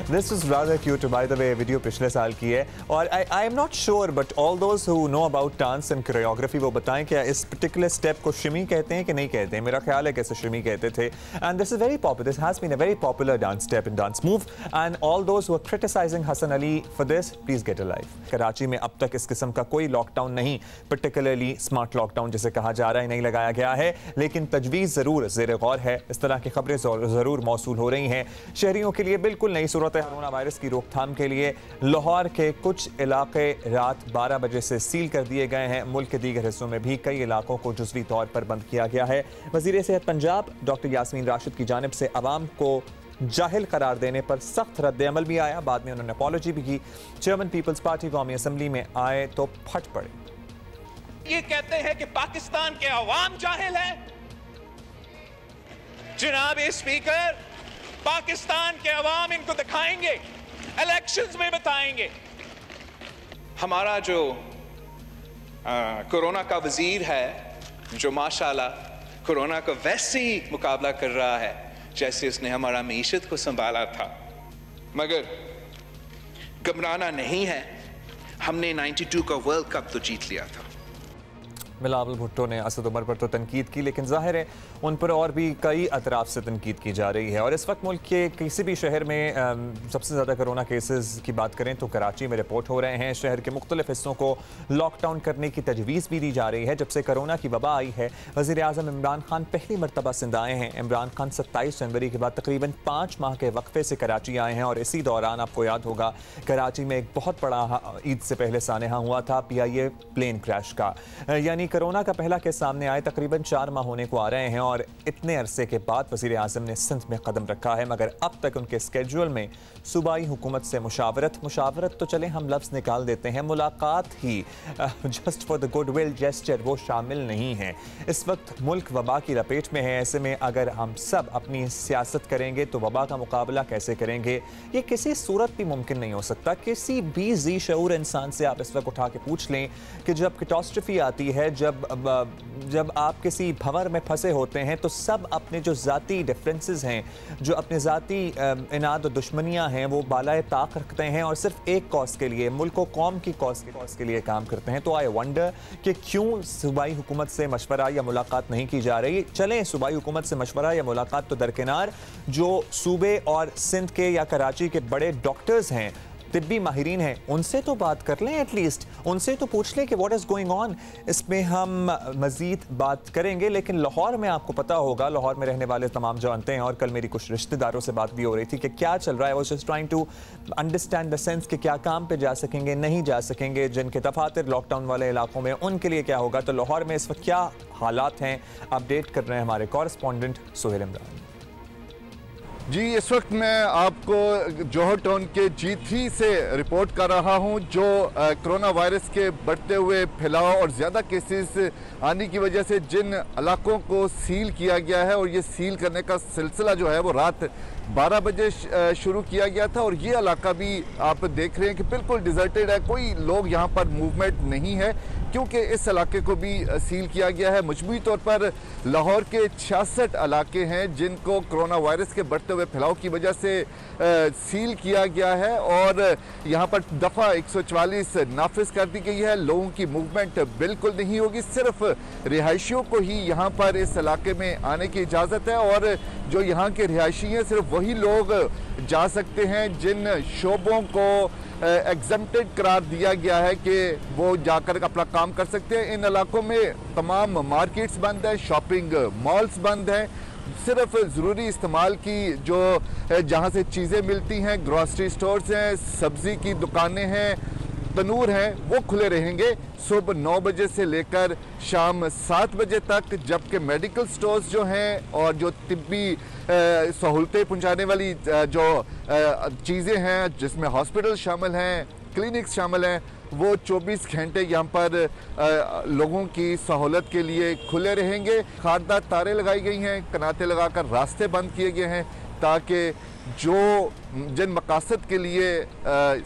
This is rather cute by the way, video पिछले साल की है और I am not sure but all those who know about dance and choreography वो बताएं क्या इस पर्टिकुलर स्टेप को शिमी कहते हैं कि नहीं कहते हैं। मेरा ख्याल है कि इसे शिमी कहते थे and this is very popular, this has been a very popular dance step and dance move and all those who are criticising Hasan Ali for this, please get a life. Karachi में अब तक इस किस्म का कोई लॉकडाउन नहीं, पर्टिकुलरली स्मार्ट लॉकडाउन जिसे कहा जा रहा है, नहीं लगाया गया है, लेकिन तजवीज़ ज़रूर ज़ेर गौर है। इस तरह की खबरें ज़रूर मौसूल हो रही हैं। शहरियों के लिए बिल्कुल नई सूरत है। कोरोना वायरस की रोकथाम के लिए लाहौर के कुछ इलाके रात 12 बजे से सील कर दिए गए हैं। मुल्क के दीगर हिस्सों में भी कई इलाकों को जुज़वी तौर पर बंद किया गया है। वज़ीर सेहत पंजाब डॉक्टर यास्मीन राशिद की जानिब से अवाम को जाहिल करार देने पर सख्त रद्द-ए-अमल भी आया। बाद में उन्होंने अपॉलॉजी भी की। चेयरमैन पीपल्स पार्टी कौमी असम्बली में आए तो फट पड़े। ये कहते हैं कि पाकिस्तान के अवाम जाहिल है। जनाब स्पीकर, पाकिस्तान के अवाम इनको दिखाएंगे, इलेक्शंस में बताएंगे। हमारा जो कोरोना का वजीर है, जो माशाल्लाह कोरोना का वैसे ही मुकाबला कर रहा है जैसे उसने हमारा मीशत को संभाला था, मगर घबराना नहीं है। हमने 92 का वर्ल्ड कप तो जीत लिया था। बिलावल भुट्टो ने असद उमर पर तो तनकीद की, लेकिन जाहिर है उन पर और भी कई अतराफ से तनकीद की जा रही है। और इस वक्त मुल्क के किसी भी शहर में सबसे ज़्यादा कोरोना केसेस की बात करें तो कराची में रिपोर्ट हो रहे हैं। शहर के मुख्तलिफ हिस्सों को लॉकडाउन करने की तजवीज़ भी दी जा रही है। जब से कोरोना की वबा आई है, वज़ीर आज़म इमरान खान पहली मरतबा सिंध आए हैं। इमरान खान 27 जनवरी के बाद तकरीबन 5 माह के वक्फे से कराची आए हैं और इसी दौरान आपको याद होगा कराची में एक बहुत बड़ा ईद से पहले सानेहा हुआ था PIA प्लेन क्रैश का। यानी कोरोना का पहला केस सामने आए तकरीबन 4 माह होने को आ रहे हैं और इतने अरसे के बाद वज़ीर आज़म ने सिंध में कदम रखा है, मगर अब तक उनके स्केड्यूल में सूबाई हुकूमत से मुशावरत तो चले हम लफ्ज़ निकाल देते हैं, मुलाकात ही just for the goodwill gesture वो शामिल नहीं है। इस वक्त मुल्क वबा की लपेट में है। ऐसे में अगर हम सब अपनी सियासत करेंगे तो वबा का मुकाबला कैसे करेंगे, ये किसी सूरत भी मुमकिन नहीं हो सकता। किसी भी जी शऊर इंसान से आप इस वक्त उठा के पूछ लें कि जब कैटास्ट्रफी आती है, जब आप किसी भंवर में फंसे होते हैं तो सब अपने जो ज़ाती डिफरेंसेस हैं, जो अपने ज़ाती इनाद और दुश्मनियां हैं, वो बालाए ताक रखते हैं और सिर्फ एक कॉज के लिए, मुल्क व कौम की कॉज के लिए काम करते हैं। तो आई वंडर कि क्यों सूबाई हुकूमत से मशवरा या मुलाकात नहीं की जा रही। चलें सूबाई हुकूमत से मशवरा या मुलाकात तो दरकिनार, जो सूबे और सिंध के या कराची के बड़े डॉक्टर्स हैं, तिब्बी माहिरीन हैं, उनसे तो बात कर लें, एटलीस्ट उनसे तो पूछ लें कि व्हाट इज़ गोइंग ऑन। इसमें हम मज़ीद बात करेंगे। लेकिन लाहौर में आपको पता होगा, लाहौर में रहने वाले तमाम जानते हैं और कल मेरी कुछ रिश्तेदारों से बात भी हो रही थी कि क्या चल रहा है। Was just trying to understand the sense कि क्या काम पे जा सकेंगे, नहीं जा सकेंगे, जिनके दफातर लॉकडाउन वाले इलाकों में उनके लिए क्या होगा। तो लाहौर में इस वक्त क्या हालात हैं, अपडेट कर रहे हैं हमारे कॉरेस्पॉन्डेंट सोहेल इमरान। जी, इस वक्त मैं आपको जौहर टाउन के G3 से रिपोर्ट कर रहा हूं, जो कोरोना वायरस के बढ़ते हुए फैलाव और ज़्यादा केसेस आने की वजह से जिन इलाकों को सील किया गया है, और ये सील करने का सिलसिला जो है वो रात 12 बजे शुरू किया गया था। और ये इलाका भी आप देख रहे हैं कि बिल्कुल डिजर्टेड है, कोई लोग यहाँ पर मूवमेंट नहीं है, क्योंकि इस इलाके को भी सील किया गया है। मजमूई तौर पर लाहौर के 66 इलाके हैं जिनको कोरोना वायरस के बढ़ते हुए फैलाव की वजह से सील किया गया है और यहाँ पर दफ़ा 144 नाफिज कर दी गई है। लोगों की मूवमेंट बिल्कुल नहीं होगी, सिर्फ रिहायशियों को ही यहाँ पर इस इलाके में आने की इजाज़त है और जो यहाँ के रिहायशी हैं सिर्फ वही लोग जा सकते हैं जिन शोबों को एग्जम्प्टेड करार दिया गया है कि वो जाकर अपना काम कर सकते हैं। इन इलाकों में तमाम मार्केट्स बंद हैं, शॉपिंग मॉल्स बंद हैं, सिर्फ ज़रूरी इस्तेमाल की जो जहाँ से चीज़ें मिलती हैं, ग्रॉसरी स्टोर्स हैं, सब्ज़ी की दुकानें हैं, तनूर हैं, वो खुले रहेंगे सुबह 9 बजे से लेकर शाम 7 बजे तक। जबकि मेडिकल स्टोर्स जो हैं और जो तिब्बी सहूलतें पहुंचाने वाली जो चीज़ें हैं, जिसमें हॉस्पिटल शामिल हैं, क्लिनिक्स शामिल हैं, वो 24 घंटे यहाँ पर लोगों की सहूलत के लिए खुले रहेंगे। खारदार तारे लगाई गई हैं, कनाते लगाकर रास्ते बंद किए गए हैं ताकि जो जिन मकासद के लिए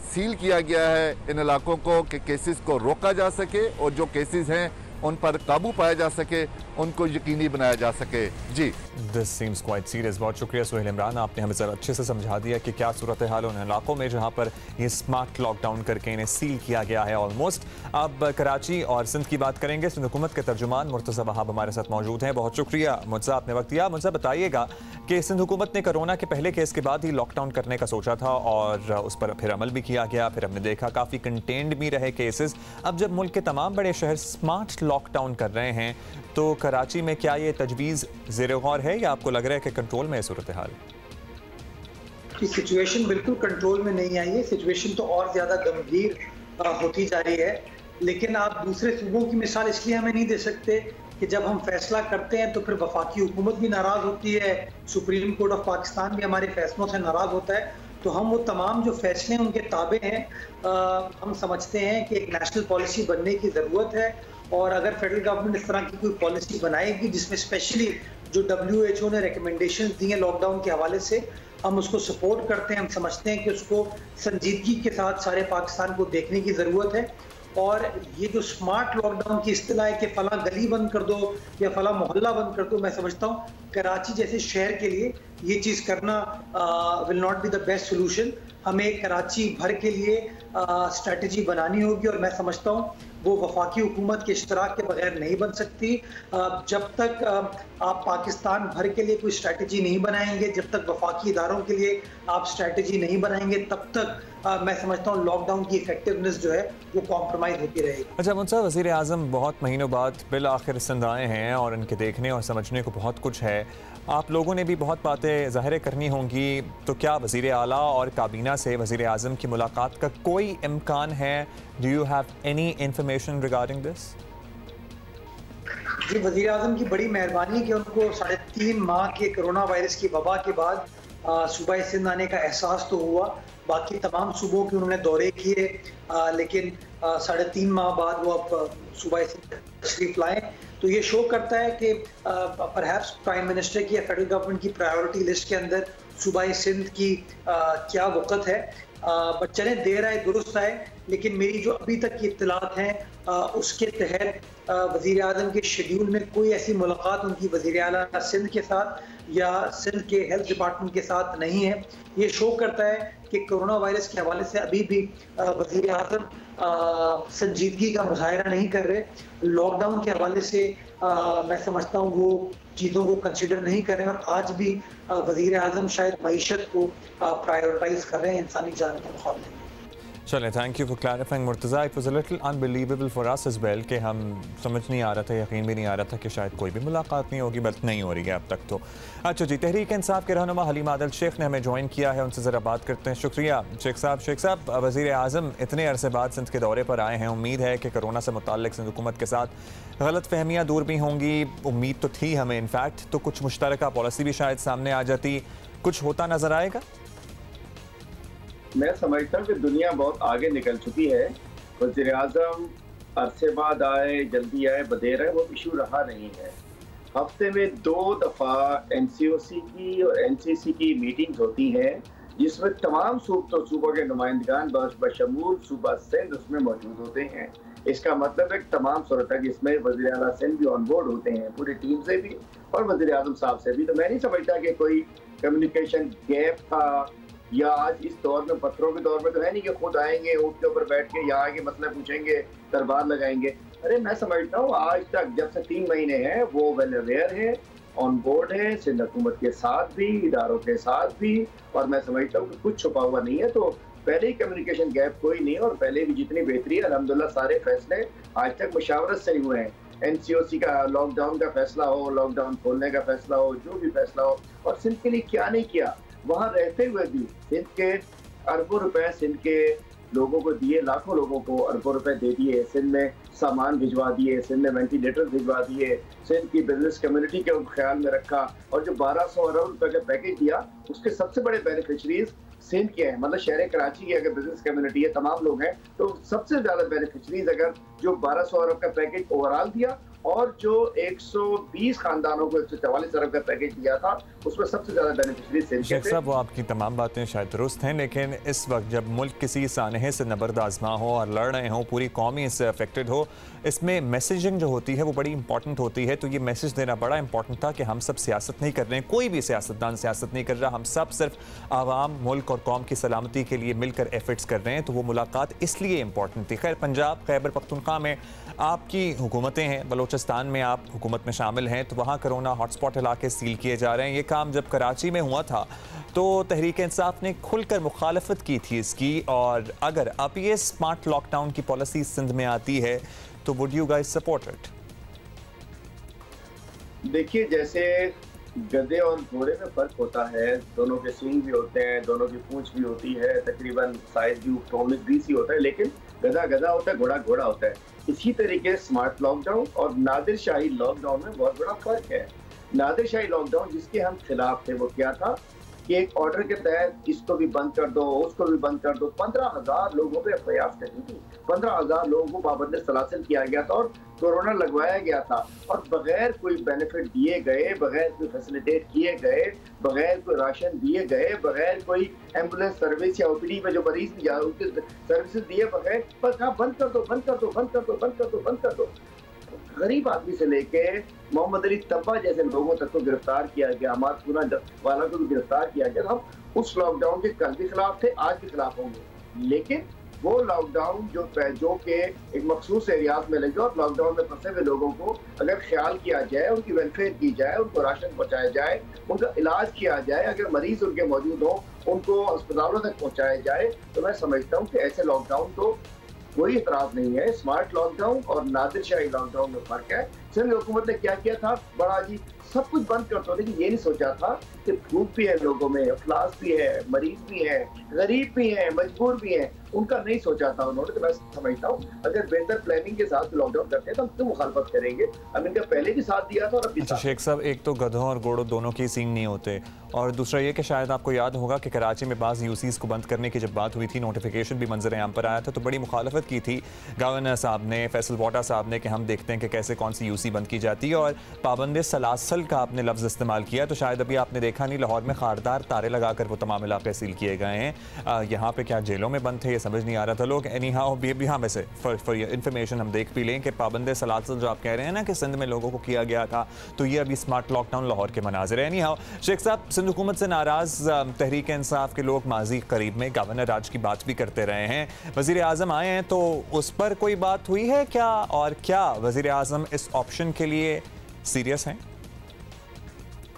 सील किया गया है इन इलाकों को, कि केसेस को रोका जा सके और जो केसेस हैं उन पर काबू पाया जा सके, उनको यकीनी बनाया जा सके। जी, दिस सीम्स क्वाइट सीरियस। बहुत शुक्रिया सुहेल इमरान, आपने हमें ज़रा अच्छे से समझा दिया कि क्या सूरत हाल उन इलाकों में जहाँ पर ये स्मार्ट लॉकडाउन करके इन्हें सील किया गया है ऑलमोस्ट। अब कराची और सिंध की बात करेंगे। सिंध हुकूमत के तर्जुमान मुर्तज़ा वहाब हमारे साथ मौजूद हैं। बहुत शुक्रिया मुर्तज़ा, आपने वक्त दिया। मुर्तज़ा, बताइएगा कि सिंध हुकूमत ने कोरोना के पहले केस के बाद ही लॉकडाउन करने का सोचा था और उस पर फिर अमल भी किया गया, फिर हमने देखा काफ़ी कंटेन्ड भी रहे केसेस। अब जब मुल्क के तमाम बड़े शहर स्मार्ट लॉकडाउन कर रहे हैं तो कराची में क्या ये तजवीज़ ज़ेर गौर है या आपको लग रहा है कि कंट्रोल में है सूरत हाल? सिचुएशन बिल्कुल कंट्रोल में नहीं आई है। सिचुएशन तो और ज़्यादा गंभीर होती जा रही है। लेकिन आप दूसरे सूबों की मिसाल इसलिए हमें नहीं दे सकते कि जब हम फैसला करते हैं तो फिर वफाकी हुकूमत भी नाराज़ होती है, सुप्रीम कोर्ट ऑफ पाकिस्तान भी हमारे फैसलों से नाराज़ होता है। तो हम वो तमाम जो फैसले हैं उनके ताबे हैं। हम समझते हैं कि एक नेशनल पॉलिसी बनने की ज़रूरत है और अगर फेडरल गवर्नमेंट इस तरह की कोई पॉलिसी बनाएगी जिसमें स्पेशली जो WHO ने रिकमेंडेशन दी हैं लॉकडाउन के हवाले से, हम उसको सपोर्ट करते हैं। हम समझते हैं कि उसको संजीदगी के साथ सारे पाकिस्तान को देखने की ज़रूरत है। और ये जो स्मार्ट लॉकडाउन की इस्तिलाह है कि फला गली बंद कर दो या फला मोहल्ला बंद कर दो, मैं समझता हूँ कराची जैसे शहर के लिए ये चीज़ करना will not be the best solution. हमें कराची भर के लिए स्ट्रेटजी बनानी होगी और मैं समझता हूँ वो वफाकी हुकूमत के इश्तराक के बगैर नहीं बन सकती। जब तक आप पाकिस्तान भर के लिए कोई स्ट्रेटजी नहीं बनाएंगे, जब तक वफाकी इदारों के लिए आप स्ट्रेटजी नहीं बनाएंगे, तब तक मैं समझता हूँ लॉकडाउन की इफेक्टिवनेस जो है वो कॉम्प्रोमाइज़ होती रहेगी। अच्छा मुंसा, वज़ीर आज़म बहुत महीनों बाद बिल आखिर सिंध आए हैं और इनके देखने और समझने को बहुत कुछ है। आप लोगों ने भी बहुत बातें ज़ाहिर करनी होंगी, तो क्या वज़ीर आला और काबीना से वज़ीर आज़म की मुलाकात का कोई इम्कान है? Do you have any information regarding this? जी, वज़ीर आज़म की बड़ी मेहरबानी कि उनको 3.5 माह के कोरोना वायरस की वबा के बाद सूबा सिंध आने का एहसास तो हुआ। बाकी तमाम सूबों के उन्होंने दौरे किए, लेकिन 3.5 माह बाद वो अब सूबा सिंध तशरीफ लाए। तो ये शो करता है कि परहैप्स प्राइम मिनिस्टर की या फेडरल गवर्नमेंट की प्रायोरिटी लिस्ट के अंदर सूबा सिंध की क्या वक़्त है। चले देर आए दुरुस्त आए, लेकिन मेरी जो अभी तक की इत्तलात हैं उसके तहत वज़ीर आज़म के शेड्यूल में कोई ऐसी मुलाकात उनकी वज़ीर आला सिंध के साथ या सिंध के हेल्थ डिपार्टमेंट के साथ नहीं है। ये शो करता है कि कोरोना वायरस के हवाले से अभी भी वज़ीर आज़म संजीदगी का मुजाहरा नहीं कर रहे। लॉकडाउन के हवाले से मैं समझता हूँ वो चीज़ों को कंसिडर नहीं कर रहे हैं और आज भी वज़ीर आज़म शायद मईशत को प्रायोरिटाइज कर रहे हैं इंसानी जान के मुकाबले। चलें, thank you for clarifying Murtaza. It was a little unbelievable for us as well कि हम समझ नहीं आ रहा था, यकीन भी नहीं आ रहा था कि शायद कोई भी मुलाकात नहीं होगी, बल्कि नहीं हो रही है अब तक तो। अच्छा जी, तहरीक इंसाफ के रहनुमा हलीमा आदिल शेख ने हमें ज्वाइन किया है, उनसे ज़रा बात करते हैं। शुक्रिया शेख साहब। शेख साहब, वज़ीर आज़म इतने अरसे बाद सिंध के दौरे पर आए हैं, उम्मीद है कि कोरोना से मुताल्लिक़ सिंध हुकूमत के साथ गलत फहमियाँ दूर भी होंगी। उम्मीद तो थी हमें इनफैक्ट, तो कुछ मुश्तरका पॉलिसी भी शायद सामने आ जाती, कुछ होता नज़र आएगा? मैं समझता हूँ कि दुनिया बहुत आगे निकल चुकी है। वज़ीर आज़म अरसे बाद आए, जल्दी आए, बदेर आए, वो इशू रहा नहीं है। हफ्ते में 2 दफ़ा NCOC की और NCC की मीटिंग्स होती हैं जिसमें तमाम सूबों के नुमाइंदगान बशमूल सूबा सिंध उसमें मौजूद होते हैं। इसका मतलब है कि तमाम सूरत जिसमें वज़ीर आला सिंध भी ऑन बोर्ड होते हैं, पूरी टीम से भी और वज़ीर आज़म साहब से भी। तो मैं नहीं समझता कि कोई कम्युनिकेशन गैप था या आज इस दौर में, पत्थरों के दौर में तो है नहीं कि खुद आएंगे ऊँट के ऊपर बैठ के यहाँ आके मसले पूछेंगे, दरबार लगाएंगे। अरे मैं समझता हूँ आज तक जब से 3 महीने हैं वो वेल अवेयर है, ऑन बोर्ड है, सिंध हुकूमत के साथ भी, इदारों के साथ भी, और मैं समझता हूँ कि कुछ छुपा हुआ नहीं है। तो पहले ही कम्युनिकेशन गैप कोई नहीं, और पहले भी जितनी बेहतरी है अल्हम्दुलिल्लाह सारे फैसले आज तक मुशावरत से ही हुए हैं। NCOC का लॉकडाउन का फैसला हो, लॉकडाउन खोलने का फैसला हो, जो भी फैसला हो, और सिंध के लिए क्या नहीं किया। वहाँ रहते हुए भी सिंध के अरबों रुपए सिंध के लोगों को दिए, लाखों लोगों को अरबों रुपए दे दिए, सिंध में सामान भिजवा दिए, सिंध में वेंटिलेटर भिजवा दिए, सिंध की बिजनेस कम्युनिटी के ख्याल में रखा, और जो 1200 अरब रुपए का पैकेज दिया उसके सबसे बड़े बेनिफिशरीज सिंध के हैं। मतलब शहर कराची की अगर बिजनेस कम्युनिटी है, तमाम लोग हैं, तो सबसे ज्यादा बेनिफिशरीज अगर जो 1200 अरब का पैकेज ओवरऑल दिया और जो 120 खानदानों को 144 अरब का पैकेज दिया था उसमें सबसे ज्यादा बेनिफिशरी शेख साहब, वो आपकी तमाम बातें शायद दुरुस्त हैं, लेकिन इस वक्त जब मुल्क किसी सानहे से नबर्द आजमा हो और लड़ रहे हों, पूरी कौम ही इससे अफेक्टेड हो, इसमें मैसेजिंग जो होती है वो बड़ी इंपॉर्टेंट होती है। तो ये मैसेज देना बड़ा इंपॉर्टेंट था कि हम सब सियासत नहीं कर रहे हैं, कोई भी सियासतदान सियासत नहीं कर रहा, हम सब सिर्फ आवाम, मुल्क और कौम की सलामती के लिए मिलकर एफर्ट्स कर रहे हैं। तो वो मुलाकात इसलिए इंपॉर्टेंट थी। खैर, पंजाब, खैबर पख्तूनख्वा में आपकी हुकूमतें हैं, बलोचिस्तान में आप हुकूमत में शामिल हैं, तो वहाँ कोरोना हॉटस्पॉट इलाके सील किए जा रहे हैं। ये काम जब कराची में हुआ था तो तहरीक इंसाफ ने खुलकर मुखालफत की थी इसकी, और अगर अब ये स्मार्ट लॉकडाउन की पॉलिसी सिंध में आती है तो would you guys support it? देखिए, जैसे गधे और घोड़े में फर्क होता है, दोनों के सींग भी होते हैं, दोनों की पूंछ भी होती है, तकरीबन साइज भी टोमिक भी सी होता है, लेकिन गधा गधा होता है, घोड़ा घोड़ा होता है। इसी तरीके स्मार्ट लॉकडाउन और नादिर शाही लॉकडाउन में बहुत बड़ा फर्क है। नादिर शाही लॉकडाउन जिसके हम खिलाफ थे वो क्या था कि एक ऑर्डर के तहत इसको भी बंद कर दो, उसको भी बंद कर दो। 15,000 लोगों पे एफआईआर करी थी, 15,000 लोगों को पाबंद सलासिल किया गया था और कोरोना लगवाया गया था, और बगैर कोई बेनिफिट दिए गए, बगैर कोई फैसिलिटेट किए गए, बगैर कोई राशन दिए गए, बगैर कोई एम्बुलेंस सर्विस या ओपीडी में जो मरीज भी उनके सर्विसेज दिए बगैर, बस हाँ बंद कर दो, बंद कर दो, बंद कर दो, बंद कर दो, बंद कर दो। गरीब आदमी से लेके मोहम्मद अली तब्बा जैसे लोगों तक को गिरफ्तार किया गया, हमाद पूना वाला को भी गिरफ्तार किया गया। हम उस लॉकडाउन के कल भी खिलाफ थे, आज भी खिलाफ होंगे, लेकिन वो लॉकडाउन जो के एक मखसूस एरियाज में लगे और लॉकडाउन में फंसे हुए लोगों को अगर ख्याल किया जाए, उनकी वेलफेयर की जाए, उनको राशन पहुंचाया जाए, उनका इलाज किया जाए, अगर मरीज उनके मौजूद हो उनको अस्पतालों तक पहुंचाया जाए, तो मैं समझता हूँ कि ऐसे लॉकडाउन तो कोई इतराज नहीं है। स्मार्ट लॉकडाउन और नादिर शाही लॉकडाउन में फर्क है। सिंध हुकूमत ने क्या किया था, बड़ा जी सब कुछ बंद कर दो, लेकिन ये नहीं सोचा था कि भूख भी है लोगों में, अफलास भी है, मरीज भी है, गरीब भी है, मजबूर भी है, उनका नहीं सोचा था उन्होंने। तो मैं समझता हूँ अगर बेहतर प्लानिंग के साथ लॉकडाउन करते हैं तो हम क्यों मुखालफत करेंगे। अब इनका पहले भी साथ दिया था और अब भी अच्छा शेख साहब, एक तो गधों और घोड़ों दोनों की सींग नहीं होते, और दूसरा ये कि शायद आपको याद होगा कि कराची में बाज़ यूसीज़ को बंद करने की जब बात हुई थी, नोटिफिकेशन भी मंजर आम पर आया था, तो बड़ी मुखालफत की थी गवर्नर साहब ने, फैसल वाटा साहब ने, कि हम देखते हैं कि कैसे कौन सी यूसी बंद की जाती है, और पाबंद सलासल का आपने लफ्ज़ इस्तेमाल किया। तो शायद अभी आपने देखा नहीं, लाहौर में खारदार तारे लगाकर वो तमाम इलाके सील किए गए हैं। यहाँ पे क्या जेलों में बंद थे, ये समझ नहीं आ रहा था लोग। एनी हाउ भी हाँ, वैसे फॉर इन्फॉर्मेशन हम देख भी लें कि पाबंद सलासल जो आप कह रहे हैं ना कि सिंध में लोगों को किया गया था, तो ये अभी स्मार्ट लॉकडाउन लाहौर के मनाजिर है। एनी हाउ शेख साहब, सिंध हुकूमत से नाराज तहरीक इंसाफ के लोग माजी करीब में गवर्नर राज की बात भी करते रहे हैं, वजीर आजम आए हैं, तो उस पर कोई बात हुई है क्या, और क्या वजीर आजम इस ऑप्शन के लिए सीरियस हैं?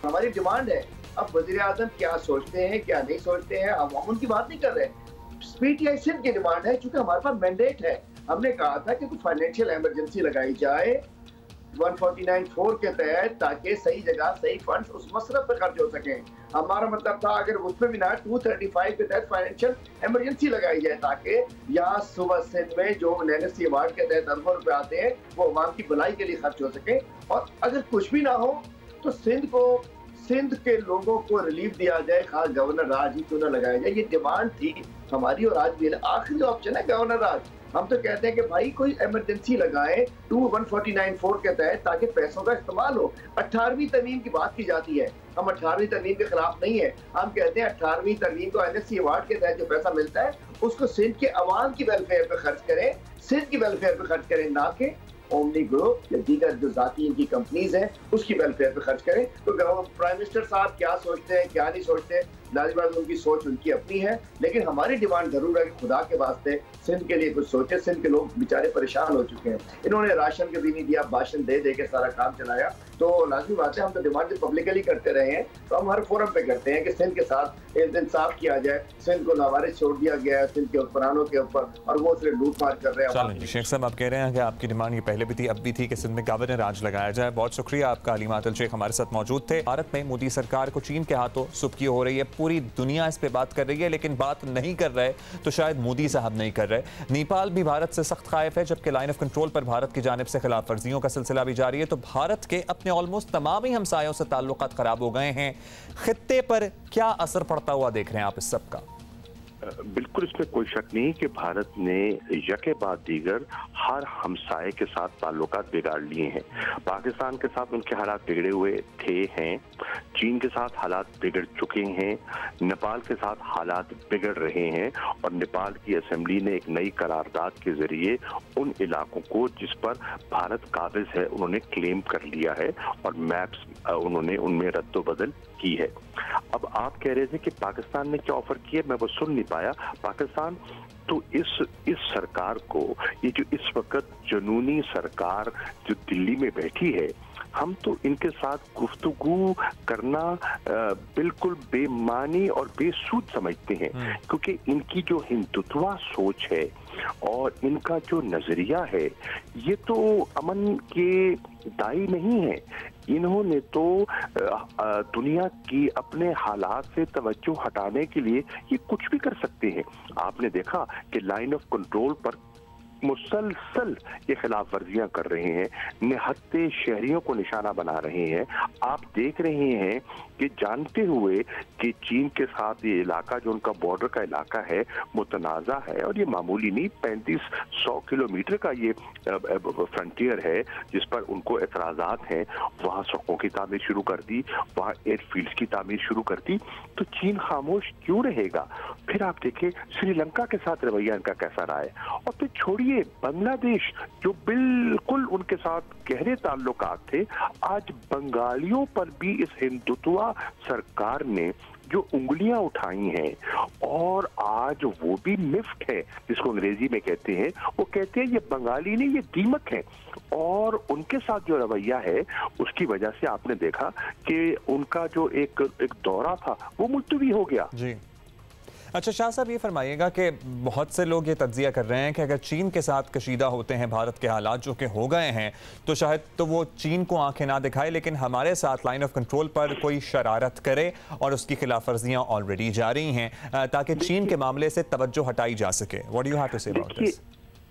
हमारी डिमांड है, अब वजीर आजम क्या सोचते हैं क्या नहीं सोचते हैं, हम उनकी बात नहीं कर रहे। पीटीआई सिंध की डिमांड है, क्योंकि हमारे पास मैंडेट है। हमने कहा था कि कुछ फाइनेंशियल इमरजेंसी लगाई जाए 149(4) के तहत, ताकि सही जगह सही फंड्स उस मसरफ पे खर्च हो सके। हमारा मतलब था अगर उसमें भी ना 235 के तहत फाइनेंशियल इमरजेंसी लगाई जाए, ताकि यहाँ सुबह सिंध में जो एनएससी अवार्ड के तहत अरबों रुपए आते हैं वो अवाम की भलाई के लिए खर्च हो सके। और अगर कुछ भी ना हो तो सिंध के लोगों को रिलीफ दिया जाए, खास गवर्नर राज ही क्यों ना लगाया जाए। ये डिमांड थी हमारी, और आज भी आखिरी ऑप्शन है गवर्नर राज। हम तो कहते हैं कि भाई कोई इमरजेंसी लगाए 149(4) के तहत, ताकि पैसों का इस्तेमाल हो। 18वीं तरमीम की बात की जाती है, हम 18वीं तरमीम के खिलाफ नहीं है। हम कहते हैं 18वीं तरमीम को एनएससी अवार्ड के तहत जो पैसा मिलता है उसको सिंध के अवाम की वेलफेयर पे खर्च करें, सिंध की वेलफेयर पे खर्च करें, ना कि ओमनी ग्रुप या दीगर जो जाती इनकी कंपनीज हैं उसकी वेलफेयर पे खर्च करें। तो प्राइम मिनिस्टर साहब क्या सोचते हैं क्या नहीं सोचते, लाजवाब उनकी सोच उनकी अपनी है, लेकिन हमारी डिमांड जरूर है कि खुदा के वास्ते सिंध के लिए कुछ सोचे। सिंध के लोग बेचारे परेशान हो चुके हैं, इन्होंने राशन के भी नहीं दिया, भाषण दे के सारा काम चलाया। तो लाजमी बात है, हम तो डिमांड जो पब्लिकली करते रहे हैं तो हम हर फोरम पे करते हैं कि सिंध के साथ इंसाफ किया जाए। सिंध को लावारिस छोड़ दिया गया है सिंध के हुक्मरानों के ऊपर, और वो सिर्फ लूट मार कर रहे हैं। शेख साहब, आप कह रहे हैं कि आपकी डिमांड ये पहले भी थी अब भी थी कि सिंध में गवर्नर राज लगाया जाए। बहुत शुक्रिया आपका, अलीमात अल शेख हमारे साथ मौजूद थे। भारत में मोदी सरकार को चीन के हाथों सुबकी हो रही है, पूरी दुनिया इस पे बात कर रही है, लेकिन बात नहीं कर रहे तो शायद मोदी साहब नहीं कर रहे। नेपाल भी भारत से सख्त खाइफ है, जबकि लाइन ऑफ कंट्रोल पर भारत की जानिब से खिलाफ वर्जियों का सिलसिला भी जारी है। तो भारत के अपने ऑलमोस्ट तमाम ही हमसायों से ताल्लुकात खराब हो गए हैं। खित्ते पर क्या असर पड़ता हुआ देख रहे हैं आप इस सब का? बिल्कुल इसमें कोई शक नहीं कि भारत ने यके बाद दीगर हर हमसाये के साथ ताल्लुकात बिगाड़ लिए हैं। पाकिस्तान के साथ उनके हालात बिगड़े हुए हैं, चीन के साथ हालात बिगड़ चुके हैं, नेपाल के साथ हालात बिगड़ रहे हैं और नेपाल की असेंबली ने एक नई करारदाद के जरिए उन इलाकों को जिस पर भारत काबिज है उन्होंने क्लेम कर लिया है और मैप्स उन्होंने उनमें रद्दोबदल की है। अब आप कह रहे थे कि पाकिस्तान ने क्या ऑफर किया, मैं वो सुन नहीं पाया। पाकिस्तान तो इस सरकार को, ये जो इस वक्त जुनूनी सरकार जो दिल्ली में बैठी है, हम तो इनके साथ गुफ्तगू करना बिल्कुल बेमानी और बेसूद समझते हैं, क्योंकि इनकी जो हिंदुत्वा सोच है और इनका जो नजरिया है ये तो अमन के दाई नहीं है। इन्होंने तो दुनिया की अपने हालात से तवज्जो हटाने के लिए ये कुछ भी कर सकते हैं। आपने देखा कि लाइन ऑफ कंट्रोल पर मुसलसल ये खिलाफ वर्जियां कर रहे हैं, निहत्ते शहरियों को निशाना बना रहे हैं। आप देख रहे हैं कि जानते हुए कि चीन के साथ ये इलाका जो उनका बॉर्डर का इलाका है मुतनाज़ा है और ये मामूली नहीं, 3500 किलोमीटर का ये फ्रंटियर है जिस पर उनको एतराज़ात हैं। वहाँ सड़कों की तामीर शुरू कर दी, वहाँ एयरफील्ड्स की तामीर शुरू कर दी, तो चीन खामोश क्यों रहेगा? फिर आप देखिए श्रीलंका के साथ रवैया इनका कैसा रहा है, और फिर छोड़िए बांग्लादेश जो बिल्कुल उनके साथ गहरे ताल्लुकात थे, आज बंगालियों पर भी इस हिंदुत्वा सरकार ने जो उंगलियां उठाई हैं और आज वो भी मिफ्ट है जिसको अंग्रेजी में कहते हैं, वो कहते हैं ये बंगाली नहीं, ये दीमक है। और उनके साथ जो रवैया है उसकी वजह से आपने देखा कि उनका जो एक दौरा था वो मुलतवी हो गया। जी अच्छा शाह साहब, ये फरमाइएगा कि बहुत से लोग ये तज्जिया कर रहे हैं कि अगर चीन के साथ कशीदा होते हैं भारत के हालात जो कि हो गए हैं तो शायद तो वो चीन को आंखें ना दिखाए, लेकिन हमारे साथ लाइन ऑफ कंट्रोल पर कोई शरारत करे और उसकी खिलाफ वर्जियाँ ऑलरेडी जारी हैं ताकि चीन के मामले से तवज्जो हटाई जा सके। What do you have to say about this?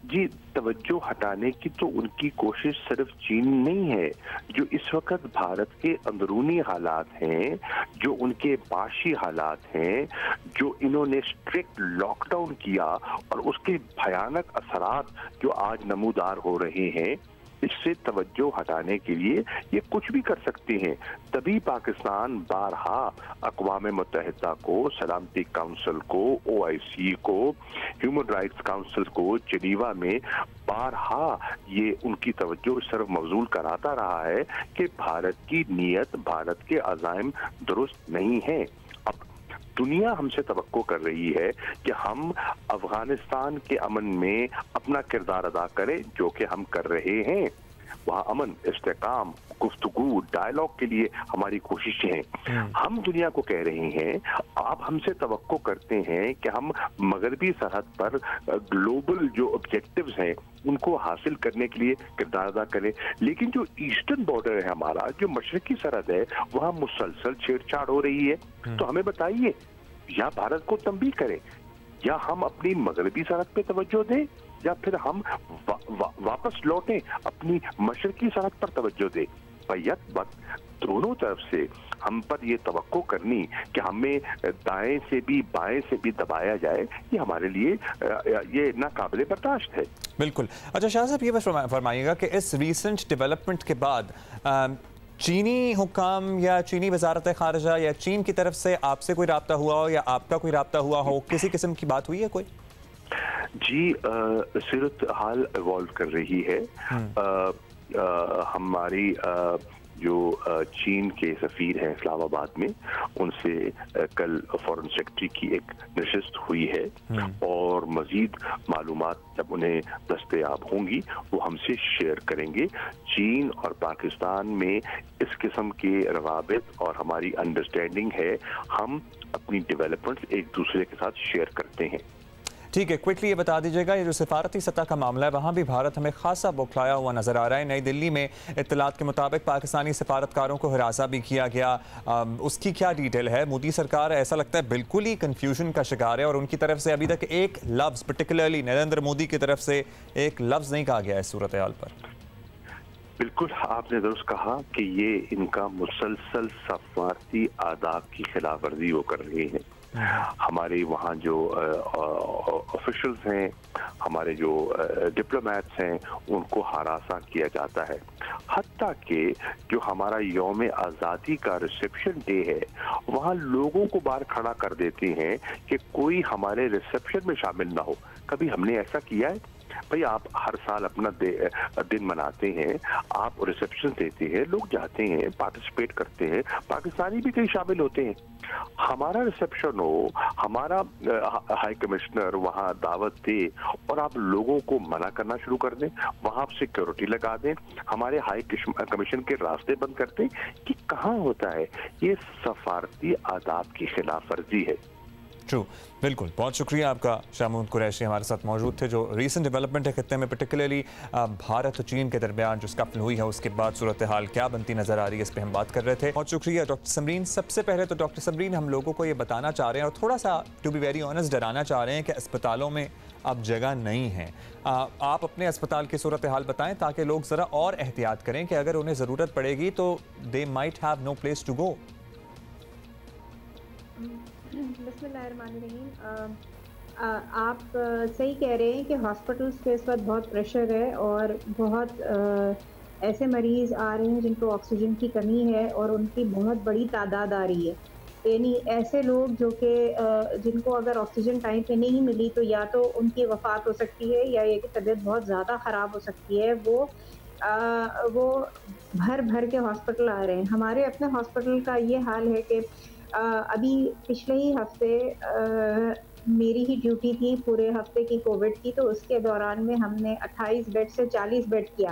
जी, तवज्जो हटाने की तो उनकी कोशिश सिर्फ चीन नहीं है, जो इस वक्त भारत के अंदरूनी हालात हैं, जो उनके बाशी हालात हैं, जो इन्होंने स्ट्रिक्ट लॉकडाउन किया और उसके भयानक असरात जो आज नमूदार हो रहे हैं, इससे तवज्जो हटाने के लिए ये कुछ भी कर सकते हैं। तभी पाकिस्तान बारहा अक़वाम मुत्तहिदा को, सलामती काउंसिल को, OIC को, ह्यूमन राइट्स काउंसिल को जिनीवा में बारहा ये उनकी तवज्जो सिर्फ मवजूल कराता रहा है कि भारत की नीयत, भारत के अज़ाइम दुरुस्त नहीं है। अब दुनिया हमसे तवक्को कर रही है कि हम अफगानिस्तान के अमन में अपना किरदार अदा करें, जो कि हम कर रहे हैं। वहाँ अमन, इस्तेकाम, गुफ्तगू, डायलॉग के लिए हमारी कोशिशें हैं। हम दुनिया को कह रहे हैं, आप हमसे तवक्को करते हैं कि हम मगरबी सरहद पर ग्लोबल जो ऑब्जेक्टिव्स हैं उनको हासिल करने के लिए किरदार अदा करें, लेकिन जो ईस्टर्न बॉर्डर है हमारा, जो मशरकी सरहद है, वहाँ मुसलसल छेड़छाड़ हो रही है। तो हमें बताइए, या भारत को तंबीह करें, या हम अपनी मगरबी सरहद पे तवज्जो दें, या फिर हम वापस लौटें अपनी मशरकी सरहद पर तवज्जो दें। बैक वक्त दोनों तरफ से हम पर ये तवक्को करनी कि हमें दाएं से भी बाएं से भी दबाया जाए, ये हमारे लिए ये नाकाबिले बर्दाश्त है। बिल्कुल। अच्छा शाह साहब, ये बस फरमाइएगा कि इस रीसेंट डेवलपमेंट के बाद चीनी हुकाम या चीनी वजारत खारजा या चीन की तरफ से आपसे कोई राब्ता हुआ हो या आपका कोई राब्ता हुआ हो, किसी किस्म की बात हुई है कोई? जी, सूरत हाल इवॉल्व कर रही है। हमारी जो चीन के सफ़ीर हैं इस्लामाबाद में, उनसे कल फॉरेन सेक्रेटरी की एक नशिस्त हुई है और मज़ीद मालूमात जब उन्हें दस्तयाब होंगी वो हमसे शेयर करेंगे। चीन और पाकिस्तान में इस किस्म के रवाबित और हमारी अंडरस्टैंडिंग है, हम अपनी डेवलपमेंट्स एक दूसरे के साथ शेयर करते हैं। ठीक है, क्विकली ये बता दीजिएगा, ये जो सिफारती सतह का मामला है वहाँ भी भारत हमें खासा बौखलाया हुआ नजर आ रहा है। नई दिल्ली में इत्तलात के मुताबिक पाकिस्तानी सिफारतकारों को हिरासा भी किया गया, उसकी क्या डिटेल है? मोदी सरकार ऐसा लगता है बिल्कुल ही कन्फ्यूजन का शिकार है और उनकी तरफ से अभी तक एक लफ्ज़, पर्टिकुलरली नरेंद्र मोदी की तरफ से एक लफ्ज़ नहीं कहा गया है सूरत हाल पर। बिल्कुल आपने दुरुस्त कहा कि ये इनका मुसलसल सफारती आदाब की खिलाफ वर्जी वो कर रहे हैं। हमारे वहाँ जो ऑफिशियल्स हैं, हमारे जो डिप्लोमेट्स हैं, उनको हरासा किया जाता है। हत्ता कि जो हमारा यौम आज़ादी का रिसेप्शन डे है, वहाँ लोगों को बाहर खड़ा कर देते हैं कि कोई हमारे रिसेप्शन में शामिल ना हो। कभी हमने ऐसा किया है? भाई, आप हर साल अपना दिन मनाते हैं, आप रिसेप्शन देते हैं, लोग जाते हैं, पार्टिसिपेट करते हैं, पाकिस्तानी भी कहीं शामिल होते हैं। हमारा रिसेप्शन हो, हमारा हाई कमिश्नर वहाँ दावत दे और आप लोगों को मना करना शुरू कर दें, वहाँ आप सिक्योरिटी लगा दें, हमारे हाई कमीशन के रास्ते बंद कर दें, कि कहाँ होता है? ये सफारती आदाब की खिलाफ वर्जी है। ट्रू, बिल्कुल। बहुत शुक्रिया आपका। शाह महमूद कुरैशी हमारे साथ मौजूद थे। जो रीसेंट डेवलपमेंट है खत्ते में, पर्टिकुलरली भारत और चीन के दरमियान जो स्कफल हुई है, उसके बाद सूरत हाल क्या बनती नज़र आ रही है, इस पर हम बात कर रहे थे। बहुत शुक्रिया डॉक्टर समरीन। सबसे पहले तो डॉक्टर समरीन, हम लोगों को ये बताना चाह रहे हैं और थोड़ा सा टू बी वेरी ऑनेस्ट डराना चाह रहे हैं कि अस्पतालों में अब जगह नहीं है। आप अपने अस्पताल की सूरत हाल बताएं ताकि लोग ज़रा और एहतियात करें कि अगर उन्हें ज़रूरत पड़ेगी तो they might have no place to go. बिस्मिल्लाहिर्रहमानिर्रहीम। आप सही कह रहे हैं कि हॉस्पिटल्स पे इस वक्त बहुत प्रेशर है और बहुत ऐसे मरीज़ आ रहे हैं जिनको ऑक्सीजन की कमी है और उनकी बहुत बड़ी तादाद आ रही है। यानी ऐसे लोग जो कि जिनको अगर ऑक्सीजन टाइम पे नहीं मिली तो या तो उनकी वफ़ात हो सकती है या ये कि तबीयत बहुत ज़्यादा ख़राब हो सकती है। वो भर भर के हॉस्पिटल आ रहे हैं। हमारे अपने हॉस्पिटल का ये हाल है कि अभी पिछले ही हफ्ते मेरी ही ड्यूटी थी पूरे हफ्ते की कोविड की, तो उसके दौरान में हमने 28 बेड से 40 बेड किया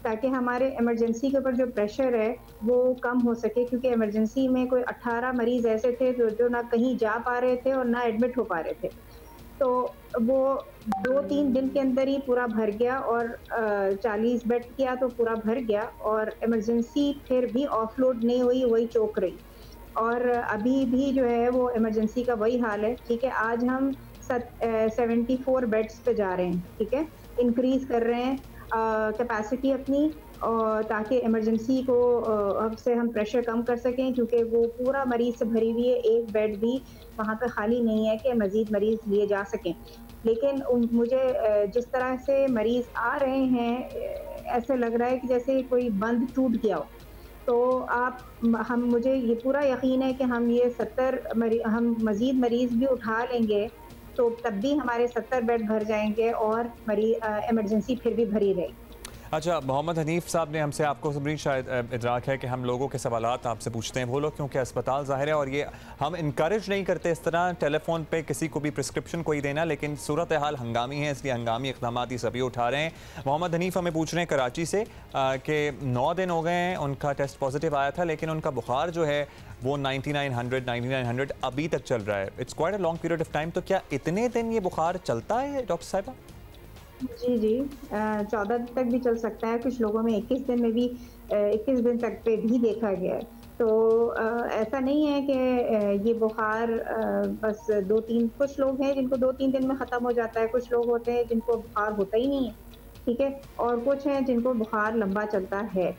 ताकि हमारे इमरजेंसी के ऊपर जो प्रेशर है वो कम हो सके, क्योंकि इमरजेंसी में कोई 18 मरीज़ ऐसे थे जो ना कहीं जा पा रहे थे और ना एडमिट हो पा रहे थे। तो वो 2-3 दिन के अंदर ही पूरा भर गया और 40 बेड किया तो पूरा भर गया और इमरजेंसी फिर भी ऑफलोड नहीं हुई, वही चौक रही। और अभी भी जो है वो इमरजेंसी का वही हाल है। ठीक है, आज हम 74 बेड्स पे जा रहे हैं। ठीक है, इंक्रीज़ कर रहे हैं कैपेसिटी अपनी, और ताकि इमरजेंसी को अब से हम प्रेशर कम कर सकें, क्योंकि वो पूरा मरीज़ से भरी हुई है, एक बेड भी वहाँ पे खाली नहीं है कि मज़ीद मरीज़ लिए जा सकें। लेकिन मुझे जिस तरह से मरीज़ आ रहे हैं ऐसे लग रहा है कि जैसे कोई बंद टूट गया हो। तो मुझे ये पूरा यकीन है कि हम ये 70 हम मज़ीद मरीज़ भी उठा लेंगे तो तब भी हमारे 70 बेड भर जाएंगे और इमरजेंसी फिर भी भरी रहेगी। अच्छा, मोहम्मद हनीफ साहब ने हमसे, आपको समरीन शायद इदराक है कि हम लोगों के सवालात आपसे पूछते हैं, वो लोग क्योंकि अस्पताल ज़ाहिर है, और ये हम इनकरेज नहीं करते इस तरह टेलीफोन पे किसी को भी प्रिस्क्रिप्शन कोई देना, लेकिन सूरत हाल हंगामी है, इसलिए हंगामी इक़दाम ही सभी उठा रहे हैं। मोहम्मद हनीफ हमें पूछ रहे हैं कराची से कि 9 दिन हो गए हैं उनका टेस्ट पॉजिटिव आया था, लेकिन उनका बुखार जो है वो 9900 अभी तक चल रहा है। It's quite a long period of time. तो क्या इतने दिन ये बुखार चलता है डॉक्टर साहिबा? जी 14 दिन तक भी चल सकता है, कुछ लोगों में 21 दिन में भी 21 दिन तक पे भी देखा गया है। तो ऐसा नहीं है कि ये बुखार बस 2-3, कुछ लोग हैं जिनको 2-3 दिन में ख़त्म हो जाता है, कुछ लोग होते हैं जिनको बुखार होता ही नहीं है। ठीक है, और कुछ हैं जिनको बुखार लंबा चलता है।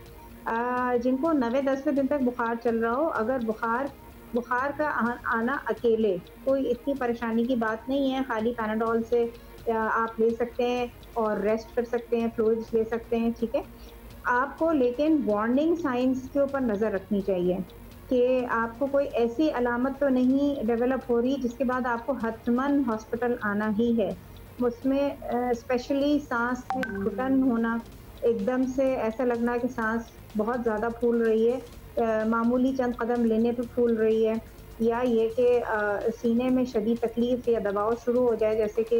जिनको 9वें-10वें दिन तक बुखार चल रहा हो, अगर बुखार का आना अकेले कोई इतनी परेशानी की बात नहीं है, खाली पैनाडोल से आप ले सकते हैं और रेस्ट कर सकते हैं, फ्लूइड्स ले सकते हैं। ठीक है, आपको लेकिन वार्निंग साइंस के ऊपर नज़र रखनी चाहिए कि आपको कोई ऐसी अलामत तो नहीं डेवलप हो रही जिसके बाद आपको हतमन हॉस्पिटल आना ही है। उसमें स्पेशली सांस में घुटन होना, एकदम से ऐसा लगना कि सांस बहुत ज़्यादा फूल रही है, मामूली चंद कदम लेने पर फूल रही है, या ये कि सीने में शदीद तकलीफ़ या दबाव शुरू हो जाए, जैसे कि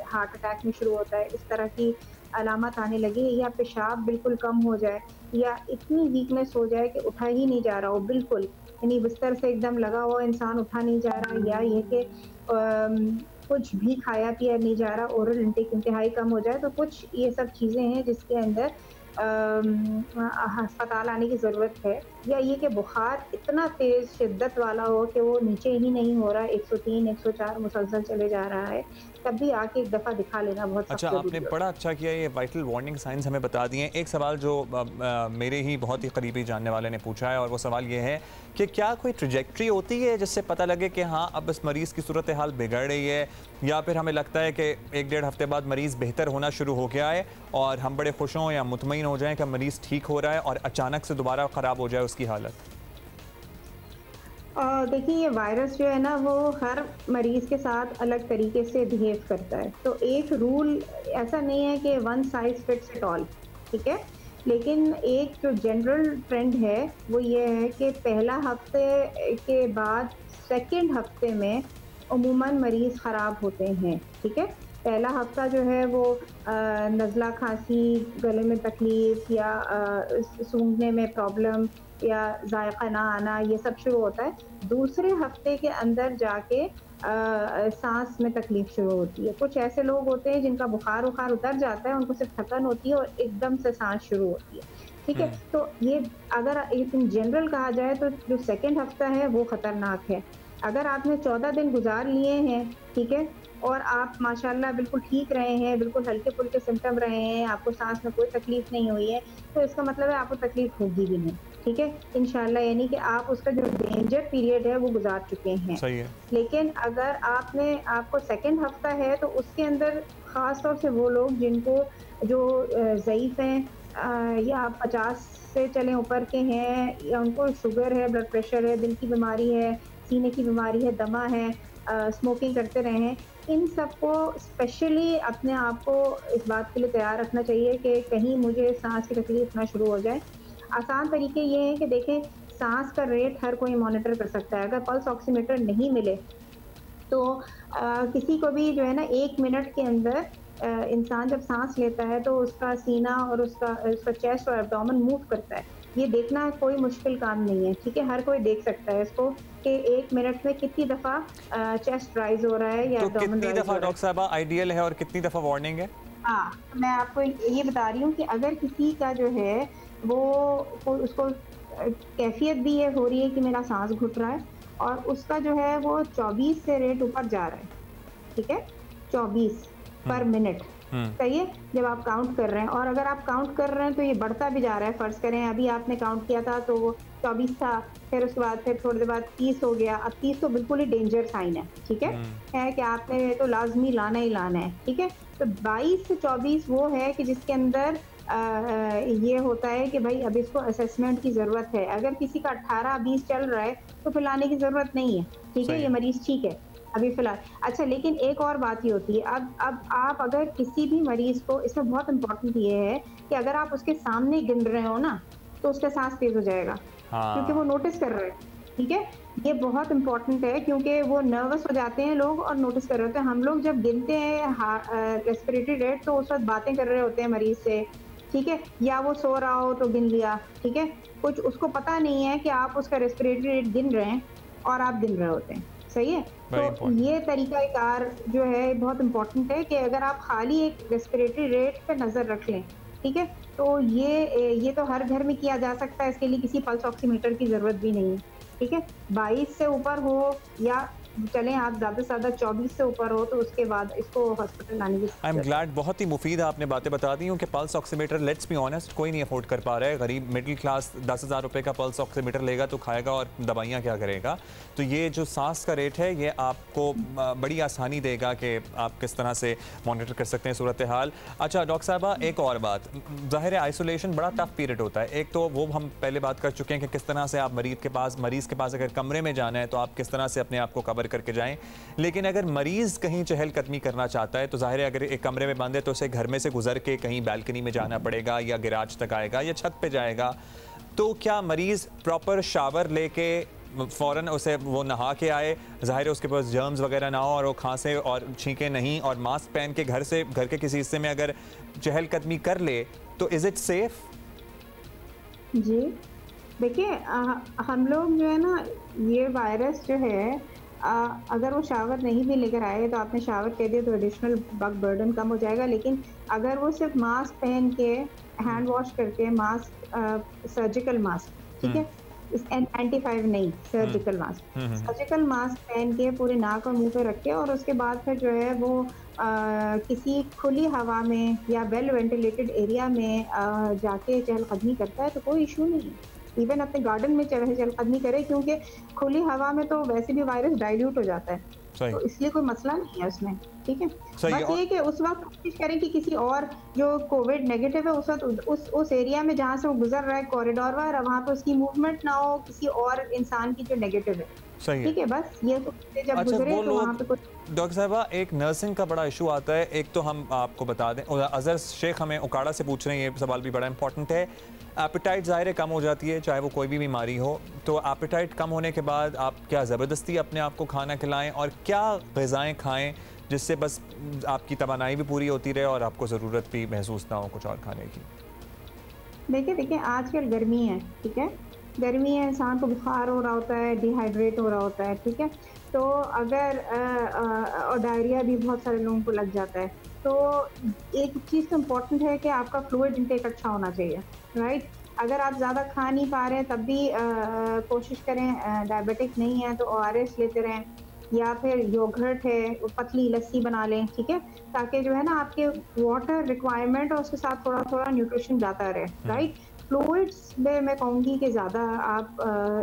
हार्ट अटैक में शुरू होता है, इस तरह की अलामत आने लगी, या पेशाब बिल्कुल कम हो जाए, या इतनी वीकनेस हो जाए कि उठा ही नहीं जा रहा हो बिल्कुल, यानी बिस्तर से एकदम लगा हुआ इंसान उठा नहीं जा रहा, या ये कि कुछ भी खाया पिया नहीं जा रहा, ओरल इंटेक इंतहाई कम हो जाए। तो कुछ ये सब चीज़ें हैं जिसके अंदर अस्पताल आने की ज़रूरत है, या ये कि बुखार इतना तेज़ शिद्दत वाला हो कि वो नीचे ही नहीं हो रहा, 103, 104 मुसलसल चले जा रहा है, तब भी आके एक दफ़ा दिखा लेना बहुत अच्छा, आपने बड़ा अच्छा किया, ये वाइटल वार्निंग साइंस हमें बता दिए। एक सवाल जो मेरे ही बहुत ही करीबी जानने वाले ने पूछा है, और वो सवाल ये है कि क्या कोई ट्रैजेक्टरी होती है जिससे पता लगे कि हाँ अब इस मरीज़ की सूरत हाल बिगड़ रही है, या फिर हमें लगता है कि 1-1.5 हफ्ते बाद मरीज़ बेहतर होना शुरू हो गया है और हम बड़े खुश हों या मुतमईन हो जाएं कि मरीज़ ठीक हो रहा है और अचानक से दोबारा ख़राब हो जाए उसकी हालत? देखिए, ये वायरस जो है ना, वो हर मरीज़ के साथ अलग तरीके से बिहेव करता है, तो एक रूल ऐसा नहीं है कि one size fits it all, ठीक है? लेकिन एक जो जनरल ट्रेंड है वो ये है कि पहला हफ्ते के बाद सेकंड हफ्ते में उमूमन मरीज़ ख़राब होते हैं, ठीक है? पहला हफ्ता जो है वो नज़ला, खांसी, गले में तकलीफ़ या सूंघने में प्रॉब्लम या जायका ना आना, ये सब शुरू होता है। दूसरे हफ्ते के अंदर जाके सांस में तकलीफ शुरू होती है। कुछ ऐसे लोग होते हैं जिनका बुखार उतर जाता है, उनको सिर्फ थकन होती है और एकदम से सांस शुरू होती है, ठीक है? तो ये अगर इन जनरल कहा जाए तो जो सेकेंड हफ्ता है वो ख़तरनाक है। अगर आपने 14 दिन गुजार लिए हैं, ठीक है, और आप माशाल्लाह बिल्कुल ठीक रहे हैं, बिल्कुल हल्के फुल्के सिम्टम रहे हैं, आपको सांस में कोई तकलीफ नहीं हुई है, तो इसका मतलब है आपको तकलीफ होगी भी नहीं, ठीक है, इंशाल्लाह। यानी कि आप उसका जो डेंजर पीरियड है वो गुजार चुके हैं। सही है। लेकिन अगर आपको सेकंड हफ्ता है तो उसके अंदर ख़ास तौर से वो लोग जिनको जो ज़ईफ़ हैं या 50 से चले ऊपर के हैं, या उनको शुगर है, ब्लड प्रेशर है, दिल की बीमारी है, सीने की बीमारी है, दमा है, स्मोकिंग करते रहे हैं, इन सबको स्पेशली अपने आप को इस बात के लिए तैयार रखना चाहिए कि कहीं मुझे सांस की तकलीफ ना शुरू हो जाए। आसान तरीके ये हैं कि देखें, सांस का रेट हर कोई मॉनिटर कर सकता है। अगर पल्स ऑक्सीमीटर नहीं मिले तो किसी को भी जो है ना 1 मिनट के अंदर इंसान जब सांस लेता है तो उसका सीना और उसका चेस्ट और एब्डोमेन मूव करता है। ये देखना कोई मुश्किल काम नहीं है, ठीक है, हर कोई देख सकता है इसको कि 1 मिनट में कितनी दफ़ा चेस्ट राइज हो रहा है या तो कितनी दफ़ा डॉक्टर साहब आइडियल है और कितनी दफ़ा वार्निंग है? हाँ, मैं आपको ये बता रही हूँ कि अगर किसी का जो है वो उसको कैफियत भी ये हो रही है कि मेरा सांस घुट रहा है और उसका जो है वो 24 से रेट ऊपर जा रहा है, ठीक है, 24 पर मिनट, सही है, जब आप काउंट कर रहे हैं। और अगर आप काउंट कर रहे हैं तो ये बढ़ता भी जा रहा है। फर्ज करें अभी आपने काउंट किया था तो वो 24 था, फिर उसके बाद फिर थोड़ी देर बाद 30 हो गया। अब 30 तो बिल्कुल ही डेंजर साइन है, ठीक है कि आपने तो लाजमी लाना ही लाना है, ठीक है। तो 22 से 24 वो है कि जिसके अंदर ये होता है कि भाई अब इसको असेसमेंट की ज़रूरत है। अगर किसी का 18-20 चल रहा है तो फिर लाने की ज़रूरत नहीं है, ठीक है, ये मरीज़ ठीक है अभी फ़िलहाल। अच्छा, लेकिन एक और बात ये होती है, अब आप अगर किसी भी मरीज़ को, इसमें बहुत इम्पोर्टेंट ये है कि अगर आप उसके सामने गिन रहे हो ना तो उसका सांस तेज़ हो जाएगा, क्योंकि वो नोटिस कर रहे हैं, ठीक है। ये बहुत इंपॉर्टेंट है क्योंकि वो नर्वस हो जाते हैं लोग और नोटिस कर रहे होते हैं। हम लोग जब गिनते हैं रेस्पिरेटरी रेट तो उस वक्त बातें कर रहे होते हैं मरीज़ से, ठीक है, या वो सो रहा हो तो गिन लिया, ठीक है, कुछ उसको पता नहीं है कि आप उसका रेस्पिरेटरी रेट गिन रहे हैं और आप गिन रहे होते हैं, सही है। तो ये तरीकाकार जो है बहुत इंपॉर्टेंट है कि अगर आप खाली एक रेस्पिरेटरी रेट पे नज़र रख लें, ठीक है, तो ये तो हर घर में किया जा सकता है, इसके लिए किसी पल्स ऑक्सीमीटर की ज़रूरत भी नहीं है, ठीक है। 22 से ऊपर हो या चलें आप ज़्यादा से ज़्यादा 24 से ऊपर हो तो उसके बाद इसको हॉस्पिटल लाने की। आई एम ग्लैड, बहुत ही मुफीद आपने बातें बता दी हूँ कि pulse oximeter, let's be honest, कोई नहीं अफोर्ड कर पा रहा है। गरीब मिडिल क्लास 10,000 रुपये का पल्स ऑक्सीमीटर लेगा तो खाएगा और दवाइयाँ क्या करेगा। तो ये जो सांस का रेट है ये आपको बड़ी आसानी देगा कि आप किस तरह से मॉनिटर कर सकते हैं सूरत हाल। अच्छा डॉक्टर साहबा, एक और बात, ज़ाहिर है आइसोलेशन बड़ा टफ पीरियड होता है। एक तो वो हम पहले बात कर चुके हैं कि किस तरह से आप मरीज़ के पास अगर कमरे में जाना है तो आप किस तरह से अपने आप को कवर करके जाएं। लेकिन अगर मरीज़ कहीं चहलकदमी करना चाहता है तो ज़ाहिर है अगर एक कमरे में बंद है तो उसे घर में से गुजर के कहीं बालकनी में जाना पड़ेगा या गैराज तक आएगा या छत पे जाएगा। तो क्या मरीज़ प्रॉपर शावर लेके फ़ौरन उसे वो नहा के आए, ज़ाहिर है उसके पास जर्म्स वगैरह ना हो और वो खांसे और छींके नहीं, और मास्क पहन के घर के किसी हिस्से में अगर चहलकदमी कर ले तो इज़ इट सेफ? जी देखिए, हम लोग जो है ना, ये वायरस जो है अगर वो शावर नहीं भी लेकर आए तो आपने शावर कह दिया तो एडिशनल बग बर्डन कम हो जाएगा, लेकिन अगर वो सिर्फ मास्क पहन के हैंड वॉश करके मास्क सर्जिकल मास्क, ठीक है, N95 नहीं, सर्जिकल मास्क, सर्जिकल मास्क पहन के पूरे नाक और मुंह पे रख के और उसके बाद फिर जो है वो किसी खुली हवा में या वेल वेंटिलेटेड एरिया में जाके चहलकदमी करता है तो कोई इशू नहीं है। इवन अपने गार्डन में चहलकदमी करे, क्योंकि खुली हवा में तो वैसे भी वायरस डाइल्यूट हो जाता है, तो इसलिए कोई मसला नहीं है उसमें, ठीक है। बस ये कि उस वक्त कोशिश करें कि किसी और जो कोविड नेगेटिव है उस वक्त उस एरिया में जहाँ से वो गुजर रहा है कॉरिडोर पर, वहाँ पे उसकी मूवमेंट ना हो किसी और इंसान की जो नेगेटिव है, ठीक है। बस ये जब गुजरे तो वहाँ पे कुछ। डॉक्टर साहिबा, एक नर्सिंग का बड़ा इशू आता है। एक तो हम आपको बता दें, अजहर शेख हमें उकाड़ा से पूछ रहे हैं, ये सवाल भी बड़ा इंपॉर्टेंट है। एपेटाइट ज़ाहिर कम हो जाती है चाहे वो कोई भी बीमारी हो, तो एपेटाइट कम होने के बाद आप क्या ज़बरदस्ती अपने आप को खाना खिलाएं और क्या ग़िज़ाएं खाएं जिससे बस आपकी तवानाई भी पूरी होती रहे और आपको ज़रूरत भी महसूस ना हो कुछ और खाने की? देखिए आजकल गर्मी है, ठीक है, गर्मी है, इंसान को बुखार हो रहा होता है, डिहाइड्रेट हो रहा होता है, ठीक है, तो अगर और डायरिया भी बहुत सारे लोगों को लग जाता है, तो एक चीज़ तो इम्पोर्टेंट है कि आपका फ्लूइड इंटेक अच्छा होना चाहिए, राइट। अगर आप ज़्यादा खा नहीं पा रहे हैं तब भी कोशिश करें, डायबिटिक नहीं है तो ORS लेते रहें, या फिर योगर्ट है पतली लस्सी बना लें, ठीक है, ताकि जो है ना आपके वाटर रिक्वायरमेंट और उसके साथ थोड़ा थोड़ा न्यूट्रिशन जाता रहे, राइट। फ्लूइड्स में मैं कहूँगी कि ज़्यादा आप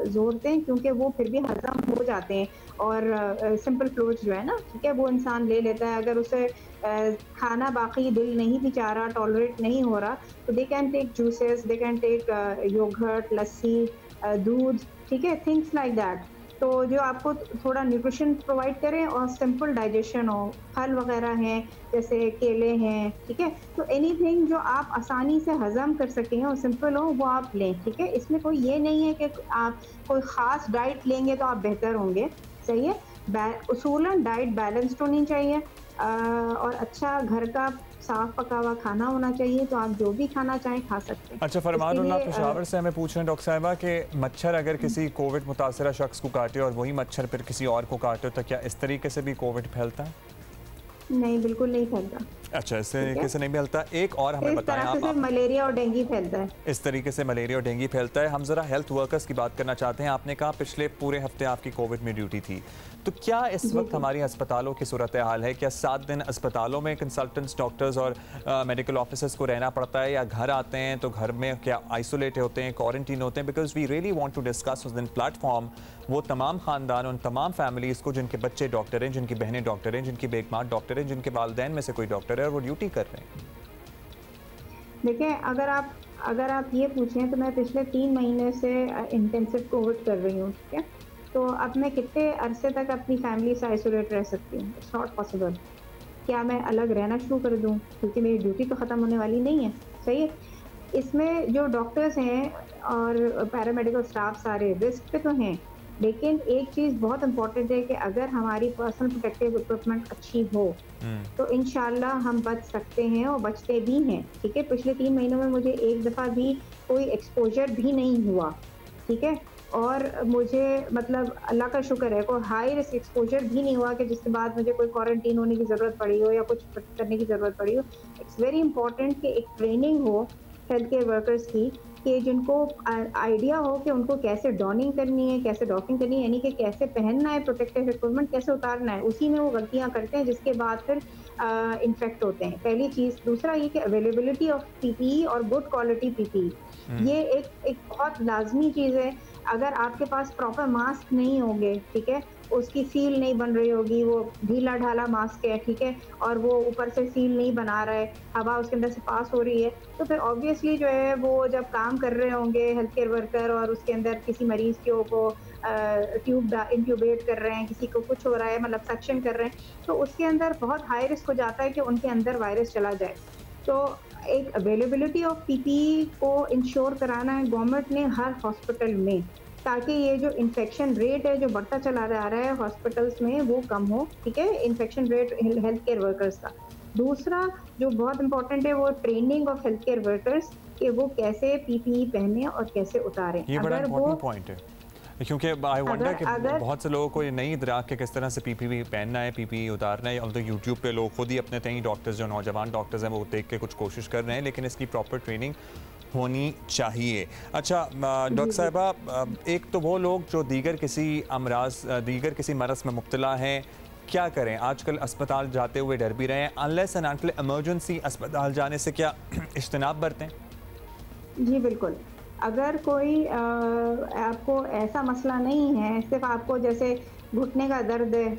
जोर दें, क्योंकि वो फिर भी हजम हो जाते हैं और सिंपल फ्लूइड्स जो है ना, ठीक है, वो इंसान ले लेता है। अगर उसे खाना बाकी दिल नहीं भी चाह रहा, टॉलरेट नहीं हो रहा, तो they can take juices, they can take yoghurt, lassi, दूध, ठीक है, थिंग्स लाइक दैट, तो जो आपको थोड़ा न्यूट्रिशन प्रोवाइड करें और सिंपल डाइजेशन हो। फल वगैरह हैं जैसे केले हैं, ठीक है, तो एनीथिंग जो आप आसानी से हजम कर सकें और सिंपल हो वो आप लें, ठीक है। इसमें कोई ये नहीं है कि आप कोई ख़ास डाइट लेंगे तो आप बेहतर होंगे, सही है। उसूलन डाइट बैलेंस्ड होनी चाहिए और अच्छा घर का साफ पका हुआ खाना होना चाहिए, तो आप जो भी खाना चाहें खा सकते हैं। अच्छा, फरमानुल्लाह पेशावर से हमें पूछ रहे हैं डॉक्टर साहिबा कि मच्छर अगर किसी कोविड मुतासरा शख्स को काटे और वही मच्छर फिर किसी और को काटे तो क्या इस तरीके से भी कोविड फैलता है? नहीं, बिल्कुल नहीं फैलता। अच्छा, इस तरीके से नहीं फैलता। एक और हमें बताएं आप। मलेरिया और डेंगू फैलता है, इस तरीके से मलेरिया और डेंगू फैलता है। हम जरा हेल्थ वर्कर्स की बात करना चाहते हैं। आपने कहा पिछले पूरे हफ्ते आपकी कोविड में ड्यूटी थी, तो क्या इस वक्त हमारी अस्पतालों की सूरत हाल है? क्या 7 दिन अस्पतालों में कंसल्टेंट्स, डॉक्टर्स और मेडिकल ऑफिसर्स को रहना पड़ता है, या घर आते हैं तो घर में क्या आइसोलेट होते हैं, क्वारंटीन होते हैं? Because we really want to discuss उस दिन प्लेटफॉर्म वो तमाम खानदान, उन तमाम फैमिलीज़ को जिनके बच्चे डॉक्टर हैं, जिनकी बहनें डॉक्टर हैं, जिनकी बेगमात डॉक्टर हैं, जिनके वालिदैन में से कोई डॉक्टर है और वो ड्यूटी कर रहे हैं। देखिए, अगर आप ये पूछें तो मैं पिछले 3 महीने से इंटेंसिव कोविड कर रही हूँ, ठीक है, तो अब मैं कितने अरसे तक अपनी फैमिली से आइसोलेट रह सकती हूँ? It's not possible. क्या मैं अलग रहना शुरू कर दूँ? क्योंकि मेरी ड्यूटी तो ख़त्म होने वाली नहीं है, सही है। इसमें जो डॉक्टर्स हैं और पैरामेडिकल स्टाफ सारे रिस्क पे तो हैं, लेकिन एक चीज़ बहुत इंपॉर्टेंट है कि अगर हमारी पर्सनल प्रोटेक्टिव इक्विपमेंट अच्छी हो तो इंशाल्लाह हम बच सकते हैं और बचते भी हैं, ठीक है। पिछले 3 महीनों में मुझे एक दफ़ा भी कोई एक्सपोजर भी नहीं हुआ, ठीक है, और मुझे मतलब अल्लाह का शुक्र है कोई हाई रिस्क एक्सपोजर भी नहीं हुआ कि जिसके बाद मुझे कोई क्वारंटीन होने की ज़रूरत पड़ी हो या कुछ करने की ज़रूरत पड़ी हो। इट्स वेरी इंपॉर्टेंट कि एक ट्रेनिंग हो हेल्थ केयर वर्कर्स की, कि जिनको आइडिया हो कि उनको कैसे डॉनिंग करनी है, कैसे डॉकिंग करनी है, यानी कि कैसे पहनना है प्रोटेक्टिव इक्विपमेंट, कैसे उतारना है। उसी में वो गलतियां करते हैं जिसके बाद फिर इन्फेक्ट होते हैं, पहली चीज़। दूसरा ये कि अवेलेबिलिटी ऑफ पीपीई और गुड क्वालिटी पीपीई, ये एक बहुत लाजमी चीज़ है। अगर आपके पास प्रॉपर मास्क नहीं होंगे, ठीक है, उसकी सील नहीं बन रही होगी, वो ढीला ढाला मास्क है, ठीक है, और वो ऊपर से सील नहीं बना रहा है, हवा उसके अंदर से पास हो रही है, तो फिर ऑब्वियसली जो है वो जब काम कर रहे होंगे हेल्थ केयर वर्कर और उसके अंदर किसी मरीज़ को ट्यूब इंट्यूबेट कर रहे हैं, किसी को कुछ हो रहा है, मतलब सक्शन कर रहे हैं, तो उसके अंदर बहुत हाई रिस्क हो जाता है कि उनके अंदर वायरस चला जाए। तो एक अवेलेबिलिटी ऑफ पीपीई को इंश्योर कराना है गवर्नमेंट ने हर हॉस्पिटल में, ताकि ये जो इन्फेक्शन रेट है जो बढ़ता चला जा रहा है हॉस्पिटल्स में वो कम हो, ठीक है, infection rate health care workers का। दूसरा जो बहुत इंपॉर्टेंट है वो training of health care workers कि वो कैसे पीपीई पहने और कैसे उतारें। ये बड़ा इंपॉर्टेंट पॉइंट है। क्योंकि आई वंडर कि बहुत से लोगों को ये नहीं इदराक कि किस तरह से पीपीई पहनना है, पीपीई उतारना है। तो यूट्यूब पे लोग खुद ही अपने तय डॉक्टर्स, जो नौजवान डॉक्टर्स हैं, वो देख के कुछ कोशिश कर रहे हैं, लेकिन इसकी प्रॉपर ट्रेनिंग होनी चाहिए। अच्छा डॉक्टर साहिबा, एक तो वो लोग जो दीगर किसी मरज़ में मुब्तला हैं, क्या करें? आजकल अस्पताल जाते हुए डर भी रहे हैं। अनलेस एंड अनटिल इमरजेंसी अस्पताल जाने से क्या इज्तनाब बरतें? जी बिल्कुल। अगर कोई आपको ऐसा मसला नहीं है, सिर्फ आपको जैसे घुटने का दर्द है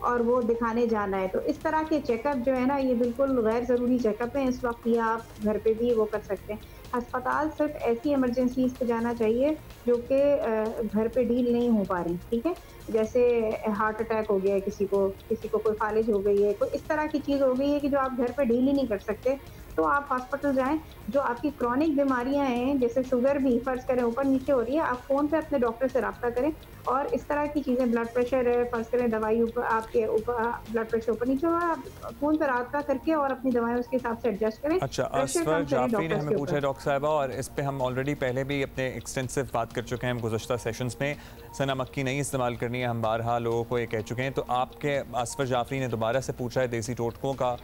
और वो दिखाने जाना है, तो इस तरह के चेकअप जो है ना, ये बिल्कुल गैर ज़रूरी चेकअप है। इस वक्त ये आप घर पे भी वो कर सकते हैं। अस्पताल सिर्फ ऐसी इमरजेंसीज पे जाना चाहिए जो कि घर पे डील नहीं हो पा रही, ठीक है? जैसे हार्ट अटैक हो गया है किसी को कोई फालिज हो गई है, कोई इस तरह की चीज़ हो गई है कि जो आप घर पे डील ही नहीं कर सकते, तो आप हॉस्पिटल जाएं। जो आपकी क्रॉनिक बीमारियां हैं, जैसे शुगर भी फ़र्ज़ करें ऊपर नीचे हो रही है, आप फ़ोन पे अपने डॉक्टर से रब्ता करें। और इस तरह की चीज़ें, ब्लड प्रेशर है, फ़र्ज़ करें दवाई ऊपर आपके ऊपर ब्लड प्रेशर ऊपर नीचे हुआ, आप फ़ोन पर रब्ता करके और अपनी दवाएं उसके हिसाब से एडजस्ट करें। अच्छा, असफर जाफरी ने हमें पूछा डॉक्टर साहिबा, और इस पे हम ऑलरेडी पहले भी अपने एक्सटेंसिव बात कर चुके हैं हम गुज़श्ता सेशंस में। सना मक्की नहीं इस्तेमाल करनी है, हम बारहा लोगों को ये कह चुके हैं। तो आपके असफर जाफरी ने दोबारा से पूछा है देसी टोटकों का,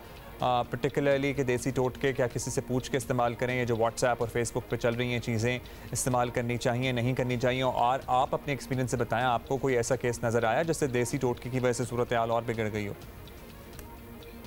पर्टिकुलरली कि देसी टोटके क्या किसी से पूछ के इस्तेमाल करें? ये जो व्हाट्सएप और फेसबुक पे चल रही हैं चीज़ें, इस्तेमाल करनी चाहिए, नहीं करनी चाहिए? और आप अपने एक्सपीरियंस से बताएं, आपको कोई ऐसा केस नज़र आया जिससे देसी टोटके की वजह से सूरत हाल और बिगड़ गई हो?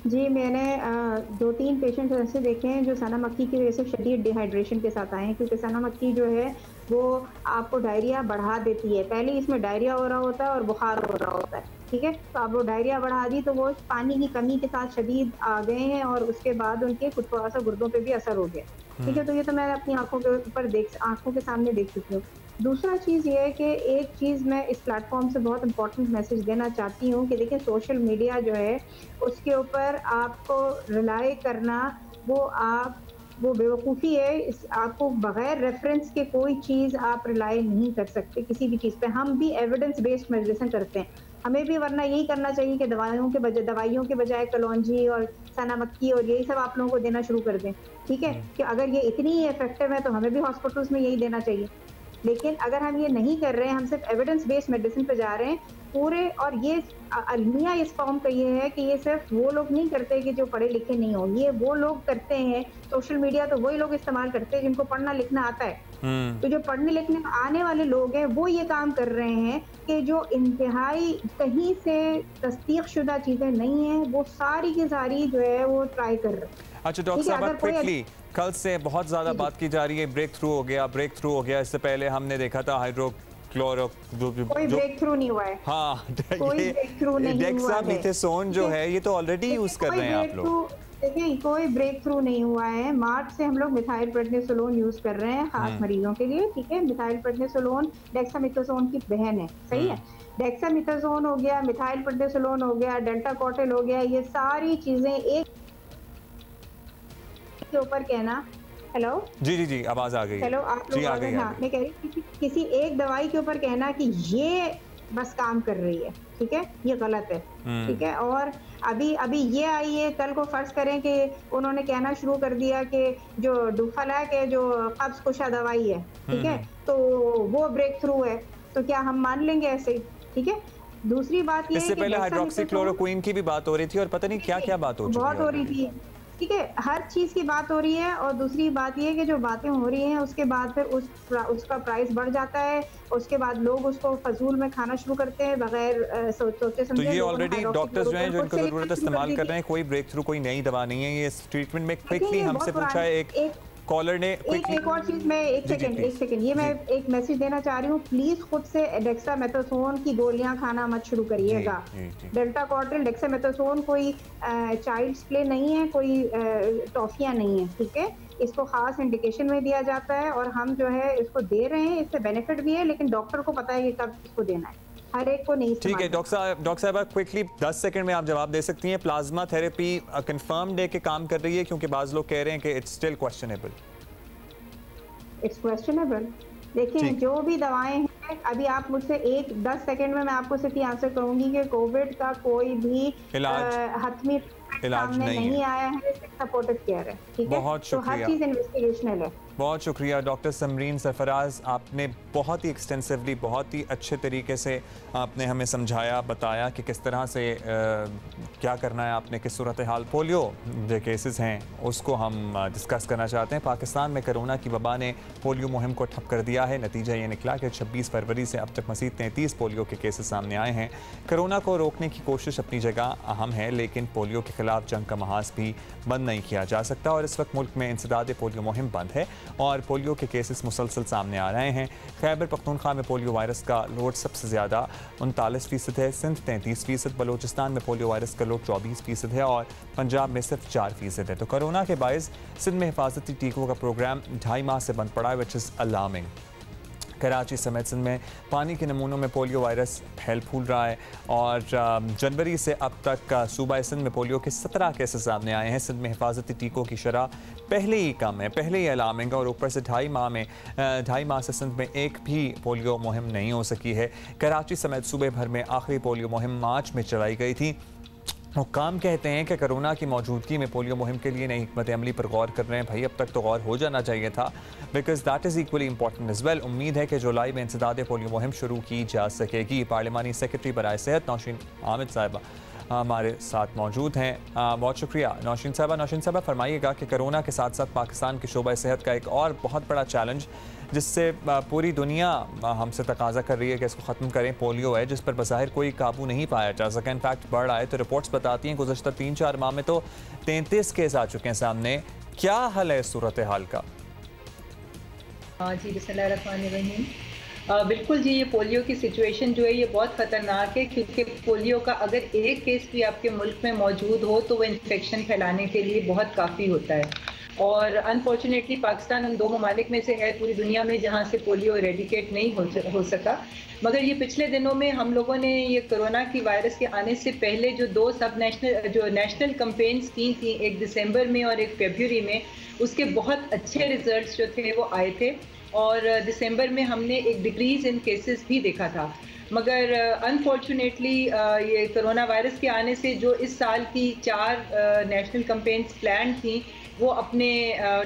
जी, मैंने 2-3 पेशेंट ऐसे देखे हैं जो सना मक्खी की वजह से शदीद डिहाइड्रेशन के साथ आए हैं, क्योंकि सना मक्खी जो है वो आपको डायरिया बढ़ा देती है। पहले इसमें डायरिया हो रहा होता है और बुखार हो रहा होता है, ठीक है? तो अब वो डायरिया बढ़ा दी, तो वो पानी की कमी के साथ शदीद आ गए हैं और उसके बाद उनके कुछ थोड़ा सा गुर्दों पे भी असर हो गया, ठीक है? तो ये तो मैं अपनी आंखों के सामने देख चुकी हूँ। दूसरा चीज़ ये है कि एक चीज़ मैं इस प्लेटफॉर्म से बहुत इंपॉर्टेंट मैसेज देना चाहती हूँ कि देखिए, सोशल मीडिया जो है उसके ऊपर आपको रिलाई करना वो बेवकूफ़ी है। आपको बगैर रेफरेंस के कोई चीज़ आप रिलाई नहीं कर सकते किसी भी चीज़ पे। हम भी एविडेंस बेस्ड मेडिसिन करते हैं, हमें भी वरना यही करना चाहिए कि दवाइयों के बजाय कलौंजी और सना मक्खी और यही सब आप लोगों को देना शुरू कर दें, ठीक है? कि अगर ये इतनी इफेक्टिव है तो हमें भी हॉस्पिटल्स में यही देना चाहिए। लेकिन अगर हम ये नहीं कर रहे हैं, हम सिर्फ एविडेंस बेस्ड मेडिसिन पे जा रहे हैं पूरे, और ये अलमिया इस फॉर्म का ये है कि ये सिर्फ वो लोग नहीं करते कि जो पढ़े लिखे नहीं हो, ये वो लोग करते हैं। सोशल मीडिया तो वही लोग इस्तेमाल करते हैं जिनको पढ़ना लिखना आता है। तो जो पढ़ने लिखने आने वाले लोग हैं वो ये काम कर रहे हैं कि जो इंतहाई कहीं से तस्दीक शुदा चीजें नहीं है, वो सारी की सारी जो है वो ट्राई कर रहे हैं। अच्छा डॉक्टर साहब, क्विकली, कल से बहुत ज़्यादा बात की जा रही है ब्रेक थ्रू हो गया। इससे पहले हमने देखा था कोई ब्रेक थ्रू नहीं हुआ है। हाँ, कोई ब्रेक थ्रू नहीं हुआ है। डेक्सामेथासोन जो है ये तो ऑलरेडी यूज कर रहे हैं आप लोग। देखिए, कोई ब्रेक थ्रू नहीं हुआ है। मार्च से हम लोग मिथाइल प्रेडनिसोलोन यूज कर रहे हैं खास मरीजों के लिए, ठीक है? मिथाइल प्रेडनिसोलोन डेक्सामेथासोन की बहन है, सही है? डेक्सामेथासोन हो गया, मिथाइल प्रेडनिसोलोन हो गया, डेल्टा कॉर्टिल हो गया, ये सारी चीजें एक के ऊपर कहना। हेलो जी आवाज आ गई। हेलो, आप लोग आ गए? हाँ, मैं कह रही थी किसी एक दवाई के ऊपर कहना कि ये बस काम कर रही है, ठीक है, ये गलत है, ठीक है? और अभी ये आई है, कल को फर्ज करें कि उन्होंने कहना शुरू कर दिया कि जो डुफलाक है, जो कब्ज कुशा दवाई है, ठीक है, तो वो ब्रेक थ्रू है, तो क्या हम मान लेंगे ऐसे ही? ठीक है। दूसरी बात ये, इससे पहले हाइड्रोक्सीक्लोरोक्विन की भी बात हो रही थी और पता नहीं क्या क्या बात हो रही थी। ठीक है, हर चीज की बात हो रही है। और दूसरी बात ये कि जो बातें हो रही हैं उसके बाद फिर उसका प्राइस बढ़ जाता है, उसके बाद लोग उसको फजूल में खाना शुरू करते हैं बगैर सोचे समझे। तो ये ऑलरेडी डॉक्टर्स जो हैं जो इनको जरूरत है इस्तेमाल कर रहे हैं, कोई ब्रेक थ्रू, कोई नई दवा नहीं है। ये ट्रीटमेंट में क्विकली हमसे पूछा है एक कॉलर ने। एक और चीज मैं एक सेकंड ये मैं एक मैसेज देना चाह रही हूँ, प्लीज खुद से डेक्सामेथासोन की गोलियां खाना मत शुरू करिएगा। डेल्टा कॉर्टिल, डेक्सामेथासोन कोई चाइल्ड्स प्ले नहीं है, कोई टॉफियां नहीं है, ठीक है। इसको खास इंडिकेशन में दिया जाता है और हम जो है इसको दे रहे हैं, इससे बेनिफिट भी है, लेकिन डॉक्टर को पता है कि कब इसको देना है, हर एक को नहीं। ठीक है डॉक्टर साहब क्विकली 10 सेकंड में आप जवाब दे सकती हैं। प्लाज्मा थेरेपी कंफर्म्ड है कि काम कर रही है, क्योंकि बाज लोग कह रहे हैं कि it's still questionable. It's questionable. देखिए जो भी दवाएं हैं, अभी आप मुझसे 10 सेकंड में मैं आपको सिर्फ आंसर करूंगी कि कोविड का कोई भी हतमी इलाज नहीं आया है, सपोर्टिव केयर है। ठीक है, बहुत तो हर चीज़ इन्वेस्टिगेशनल है। बहुत शुक्रिया डॉक्टर समरीन सरफराज, आपने बहुत ही एक्सटेंसिवली, बहुत ही अच्छे तरीके से आपने हमें समझाया, बताया कि किस तरह से क्या करना है आपने, किस सूरत हाल पोलियो जो केसेस हैं उसको हम डिस्कस करना चाहते हैं। पाकिस्तान में कोरोना की वबा ने पोलियो मुहिम को ठप कर दिया है। नतीजा ये निकला कि 26 फरवरी से अब तक मज़ीद 33 पोलियो के केसेस सामने आए हैं। कोरोना को रोकने की कोशिश अपनी जगह अहम है, लेकिन पोलियो के खिलाफ जंग का महाज भी बंद नहीं किया जा सकता और इस वक्त मुल्क में इंसदाद पोलियो मुहिम बंद है और पोलियो के केसेस मुसलसल सामने आ रहे हैं। खैबर पख्तूनख्वा में पोलियो वायरस का लोड सबसे ज़्यादा 39% है, सिंध 33%, बलूचिस्तान में पोलियो वायरस का लोड 24% है और पंजाब में सिर्फ 4% है। तो कोरोना के बायस सिंध में हिफाजती टीकों का प्रोग्राम 2.5 माह से बंद पड़ा है, विच इज़ अलार्मिंग। कराची समेत सिंध में पानी के नमूनों में पोलियो वायरस फैल फूल रहा है और जनवरी से अब तक सूबा सिंध में पोलियो के 17 केसेस सामने आए हैं। सिंध में हिफाजती टीकों की शरह पहले ही कम है, पहले ही अलार्मिंग, और ऊपर से 2.5 माह से सिंध में एक भी पोलियो मुहिम नहीं हो सकी है। कराची समेत सूबे भर में आखिरी पोलियो मुहिम मार्च में चलाई गई थी। हुक्काम कहते हैं कि कोरोना की मौजूदगी में पोलियो मुहिम के लिए नई हिकमत अमली पर गौर कर रहे हैं। भाई अब तक तो गौर हो जाना चाहिए था, because that is equally important as well. उम्मीद है कि जुलाई में इंसदाद पोलियो मुहिम शुरू की जा सकेगी। पार्लिमानी सेक्रेटरी बराए सेहत नौशीन आमिद साहिबा हमारे साथ मौजूद हैं। बहुत शुक्रिया नौशीन साहबा। नौशीन साहबा फरमाइएगा कि कोरोना के साथ साथ पाकिस्तान के शोबा सेहत का एक और बहुत बड़ा चैलेंज जिससे पूरी दुनिया हमसे तकाजा कर रही है कि इसको ख़त्म करें, पोलियो है, जिस पर बज़ाहिर कोई काबू नहीं पाया जा सका। इनफैक्ट बढ़ रहा है। तो रिपोर्ट्स बताती हैं गुज़श्ता 3-4 माह में तो 33 केस आ चुके हैं सामने। क्या हल है इस सूरत हाल का? जी बिस्मिल्लाहिर्रहमानिर्रहीम। बिल्कुल जी, ये पोलियो की सिचुएशन जो है ये बहुत ख़तरनाक है, क्योंकि पोलियो का अगर एक केस भी आपके मुल्क में मौजूद हो तो वो इन्फेक्शन फैलाने के लिए बहुत काफ़ी होता है। और अनफॉर्चुनेटली पाकिस्तान उन 2 ममालिक में से है पूरी दुनिया में जहाँ से पोलियो एरेडिकेट नहीं हो सका। मगर ये पिछले दिनों में हम लोगों ने ये कोरोना की वायरस के आने से पहले जो 2 नेशनल कैंपेन्स की थी, एक दिसंबर में और एक फरवरी में, उसके बहुत अच्छे रिजल्ट्स जो थे वो आए थे। और दिसंबर में हमने एक डिक्रीज़ इन केसेस भी देखा था। मगर अनफॉर्चुनेटली ये कोरोना वायरस के आने से जो इस साल की 4 नेशनल कैंपेन्स प्लान थी वो अपने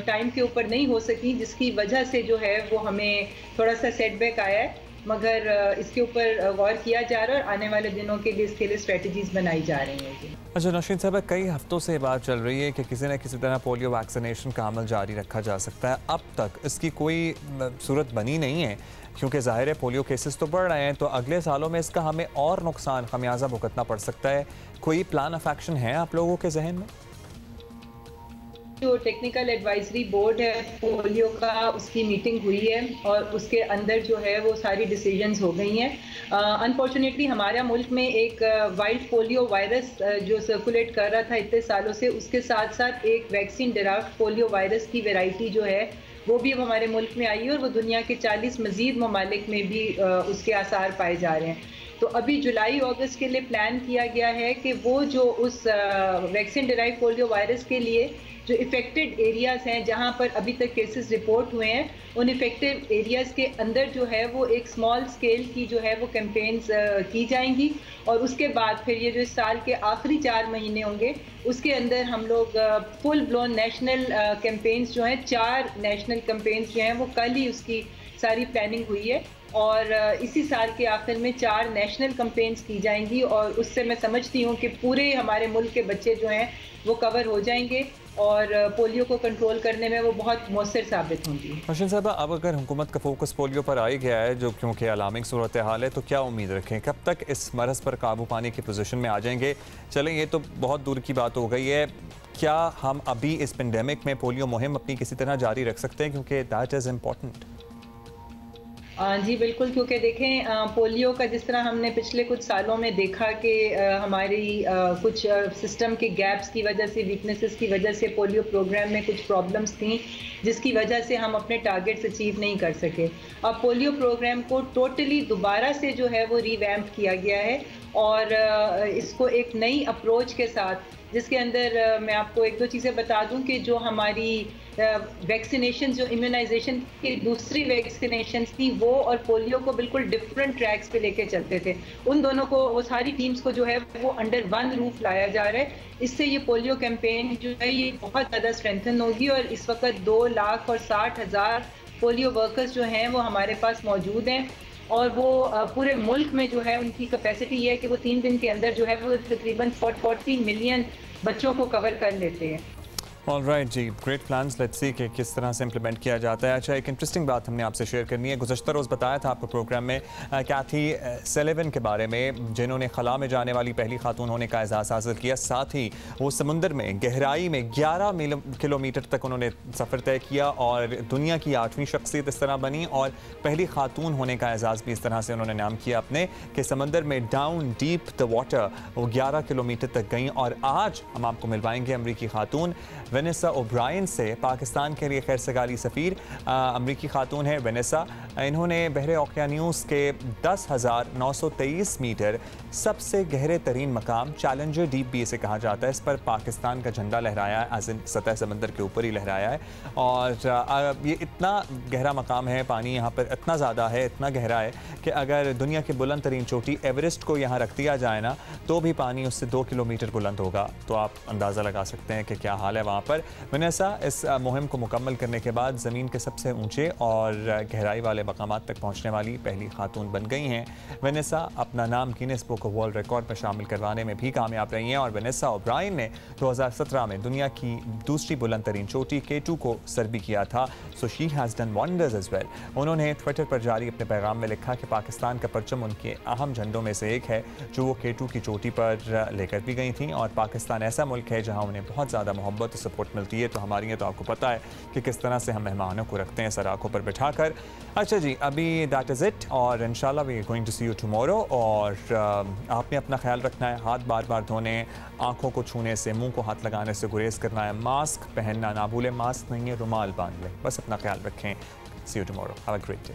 टाइम के ऊपर नहीं हो सकी, जिसकी वजह से जो है वो हमें थोड़ा सा सेटबैक आया है। मगर इसके ऊपर गौर किया जा रहा है और आने वाले दिनों के लिए इसके लिए स्ट्रेटजीज बनाई जा रही हैं। अच्छा नौशीन साहब, कई हफ्तों से बात चल रही है कि किसी न किसी तरह पोलियो वैक्सीनेशन का अमल जारी रखा जा सकता है। अब तक इसकी कोई सूरत बनी नहीं है, क्योंकि ज़ाहिर है पोलियो केसेस तो बढ़ रहे हैं, तो अगले सालों में इसका हमें और नुकसान खमियाजा भुगतना पड़ सकता है। कोई प्लान ऑफ एक्शन है आप लोगों के जहन में? जो टेक्निकल एडवाइजरी बोर्ड है पोलियो का, उसकी मीटिंग हुई है और उसके अंदर जो है वो सारी डिसीजंस हो गई हैं। अनफॉर्चुनेटली हमारा मुल्क में एक वाइल्ड पोलियो वायरस जो सर्कुलेट कर रहा था इतने सालों से, उसके साथ साथ एक वैक्सीन डेराइव्ड पोलियो वायरस की वैरायटी जो है वो भी अब हमारे मुल्क में आई है और वो दुनिया के 40 मज़ीद ममालिक में भी उसके आसार पाए जा रहे हैं। तो अभी जुलाई अगस्त के लिए प्लान किया गया है कि वो जो उस वैक्सीन डेराइव्ड पोलियो वायरस के लिए जो इफ़ेक्टेड एरियाज़ हैं जहाँ पर अभी तक केसेस रिपोर्ट हुए हैं, उन इफ़ेक्टेड एरियाज़ के अंदर जो है वो एक स्मॉल स्केल की जो है वो कैंपेन्स की जाएंगी। और उसके बाद फिर ये जो इस साल के आखिरी 4 महीने होंगे उसके अंदर हम लोग फुल ब्लोन नेशनल कैंपेन्स जो हैं, 4 नेशनल कैंपेन्स जो हैं वो कल ही उसकी सारी प्लानिंग हुई है और इसी साल के आखिर में 4 नेशनल कैंपेन्स की जाएंगी और उससे मैं समझती हूँ कि पूरे हमारे मुल्क के बच्चे जो हैं वो कवर हो जाएंगे और पोलियो को कंट्रोल करने में वो बहुत मौसर साबित होंगी। नौशीन साहब, अब अगर हुकूमत का फोकस पोलियो पर आ ही गया है, जो क्योंकि अलार्मिंग सूरत हाल है, तो क्या उम्मीद रखें कब तक इस मरज़ पर काबू पाने की पोजीशन में आ जाएंगे? चलें, ये तो बहुत दूर की बात हो गई है। क्या हम अभी इस पेंडेमिक में पोलियो मुहिम अपनी किसी तरह जारी रख सकते हैं, क्योंकि दैट इज़ इम्पॉर्टेंट? जी बिल्कुल, क्योंकि देखें पोलियो का जिस तरह हमने पिछले कुछ सालों में देखा कि हमारी कुछ सिस्टम के गैप्स की वजह से, वीकनेसेस की वजह से पोलियो प्रोग्राम में कुछ प्रॉब्लम्स थी, जिसकी वजह से हम अपने टारगेट्स अचीव नहीं कर सके। अब पोलियो प्रोग्राम को टोटली दोबारा से जो है वो रिवैम्प किया गया है और इसको एक नई अप्रोच के साथ, जिसके अंदर मैं आपको एक दो चीज़ें बता दूं कि जो हमारी वैक्सीनेशन, जो इम्यूनाइजेशन की दूसरी वैक्सीनेशन थी, वो और पोलियो को बिल्कुल डिफरेंट ट्रैक्स पे लेके चलते थे। उन दोनों को, वो सारी टीम्स को जो है वो अंडर वन रूफ लाया जा रहा है। इससे ये पोलियो कैंपेन जो है ये बहुत ज़्यादा स्ट्रेंथन होगी और इस वक्त 2,60,000 पोलियो वर्कर्स जो हैं वो हमारे पास मौजूद हैं और वो पूरे मुल्क में जो है उनकी कैपेसिटी ये है कि वो 3 दिन के अंदर जो है वो तकरीबन 40 मिलियन बच्चों को कवर कर लेते हैं। Alright ji, great plans, let's see कि किस तरह से इम्प्लीमेंट किया जाता है। अच्छा, एक इंटरेस्टिंग बात हमने आपसे शेयर करनी है। गुज़श्ता रोज़ बताया था आपको प्रोग्राम में कैथी सेलिवन के बारे में, जिन्होंने खला में जाने वाली पहली खातून होने का एजाज़ हासिल किया। साथ ही वो समुंदर में गहराई में 11 किलोमीटर तक उन्होंने सफ़र तय किया और दुनिया की 8वीं शख्सियत इस तरह बनी और पहली खातून होने का एजाज़ भी इस तरह से उन्होंने नाम किया अपने कि समंदर में डाउन डीप द वाटर वो 11 किलोमीटर तक गई। और आज हम आपको मिलवाएंगे अमरीकी खातून वेनेसा ओब्रायन से, पाकिस्तान के लिए खैर सगाली सफ़ीर अमरीकी खातून है वेनेसा। इन्होंने बहरे ओकियानूस के 10,923 मीटर सबसे गहरे तरीन मकाम, चैलेंजर डीप भी इसे कहा जाता है, इस पर पाकिस्तान का झंडा लहराया है, एज इन सतह समंदर के ऊपर ही लहराया है। और ये इतना गहरा मकाम है, पानी यहाँ पर इतना ज़्यादा है, इतना गहरा है कि अगर दुनिया की बुलंद तरीन चोटी एवरेस्ट को यहाँ रख दिया जाए ना तो भी पानी उससे 2 किलोमीटर बुलंद होगा। तो आप अंदाज़ा लगा सकते हैं कि क्या हाल है वहाँ पर। वेनेसा इस मुहिम को मुकम्मल करने के बाद ज़मीन के सबसे ऊंचे और गहराई वाले मकामात तक पहुँचने वाली पहली खातून बन गई हैं। वेनेसा अपना नाम Guinness book of world record में शामिल करवाने में भी कामयाब रही हैं और वेनेसा ओब्रायन ने 2017 में दुनिया की दूसरी बुलंद तरीन चोटी K2 को सर भी किया था। So she has done wonders as well. उन्होंने ट्विटर पर जारी अपने पैगाम में लिखा कि पाकिस्तान का परचम उनके अहम झंडों में से एक है जो वो K2 की चोटी पर लेकर भी गई थी। और पाकिस्तान ऐसा मुल्क है जहाँ उन्हें बहुत ज़्यादा मोहब्बत और सपोर्ट मिलती है। तो हमारी है तो आपको पता है कि किस तरह से हम मेहमानों को रखते हैं सर आँखों पर बिठाकर। अच्छा जी, अभी दैट इज़ इट और इंशाल्लाह we are going to see you tomorrow. और आपने अपना ख्याल रखना है, हाथ बार बार धोने, आँखों को छूने से, मुंह को हाथ लगाने से गुरेज करना है, मास्क पहनना ना भूलें, मास्क नहीं है रुमाल बांध लें, बस अपना ख्याल रखें। See you tomorrow, have a great day.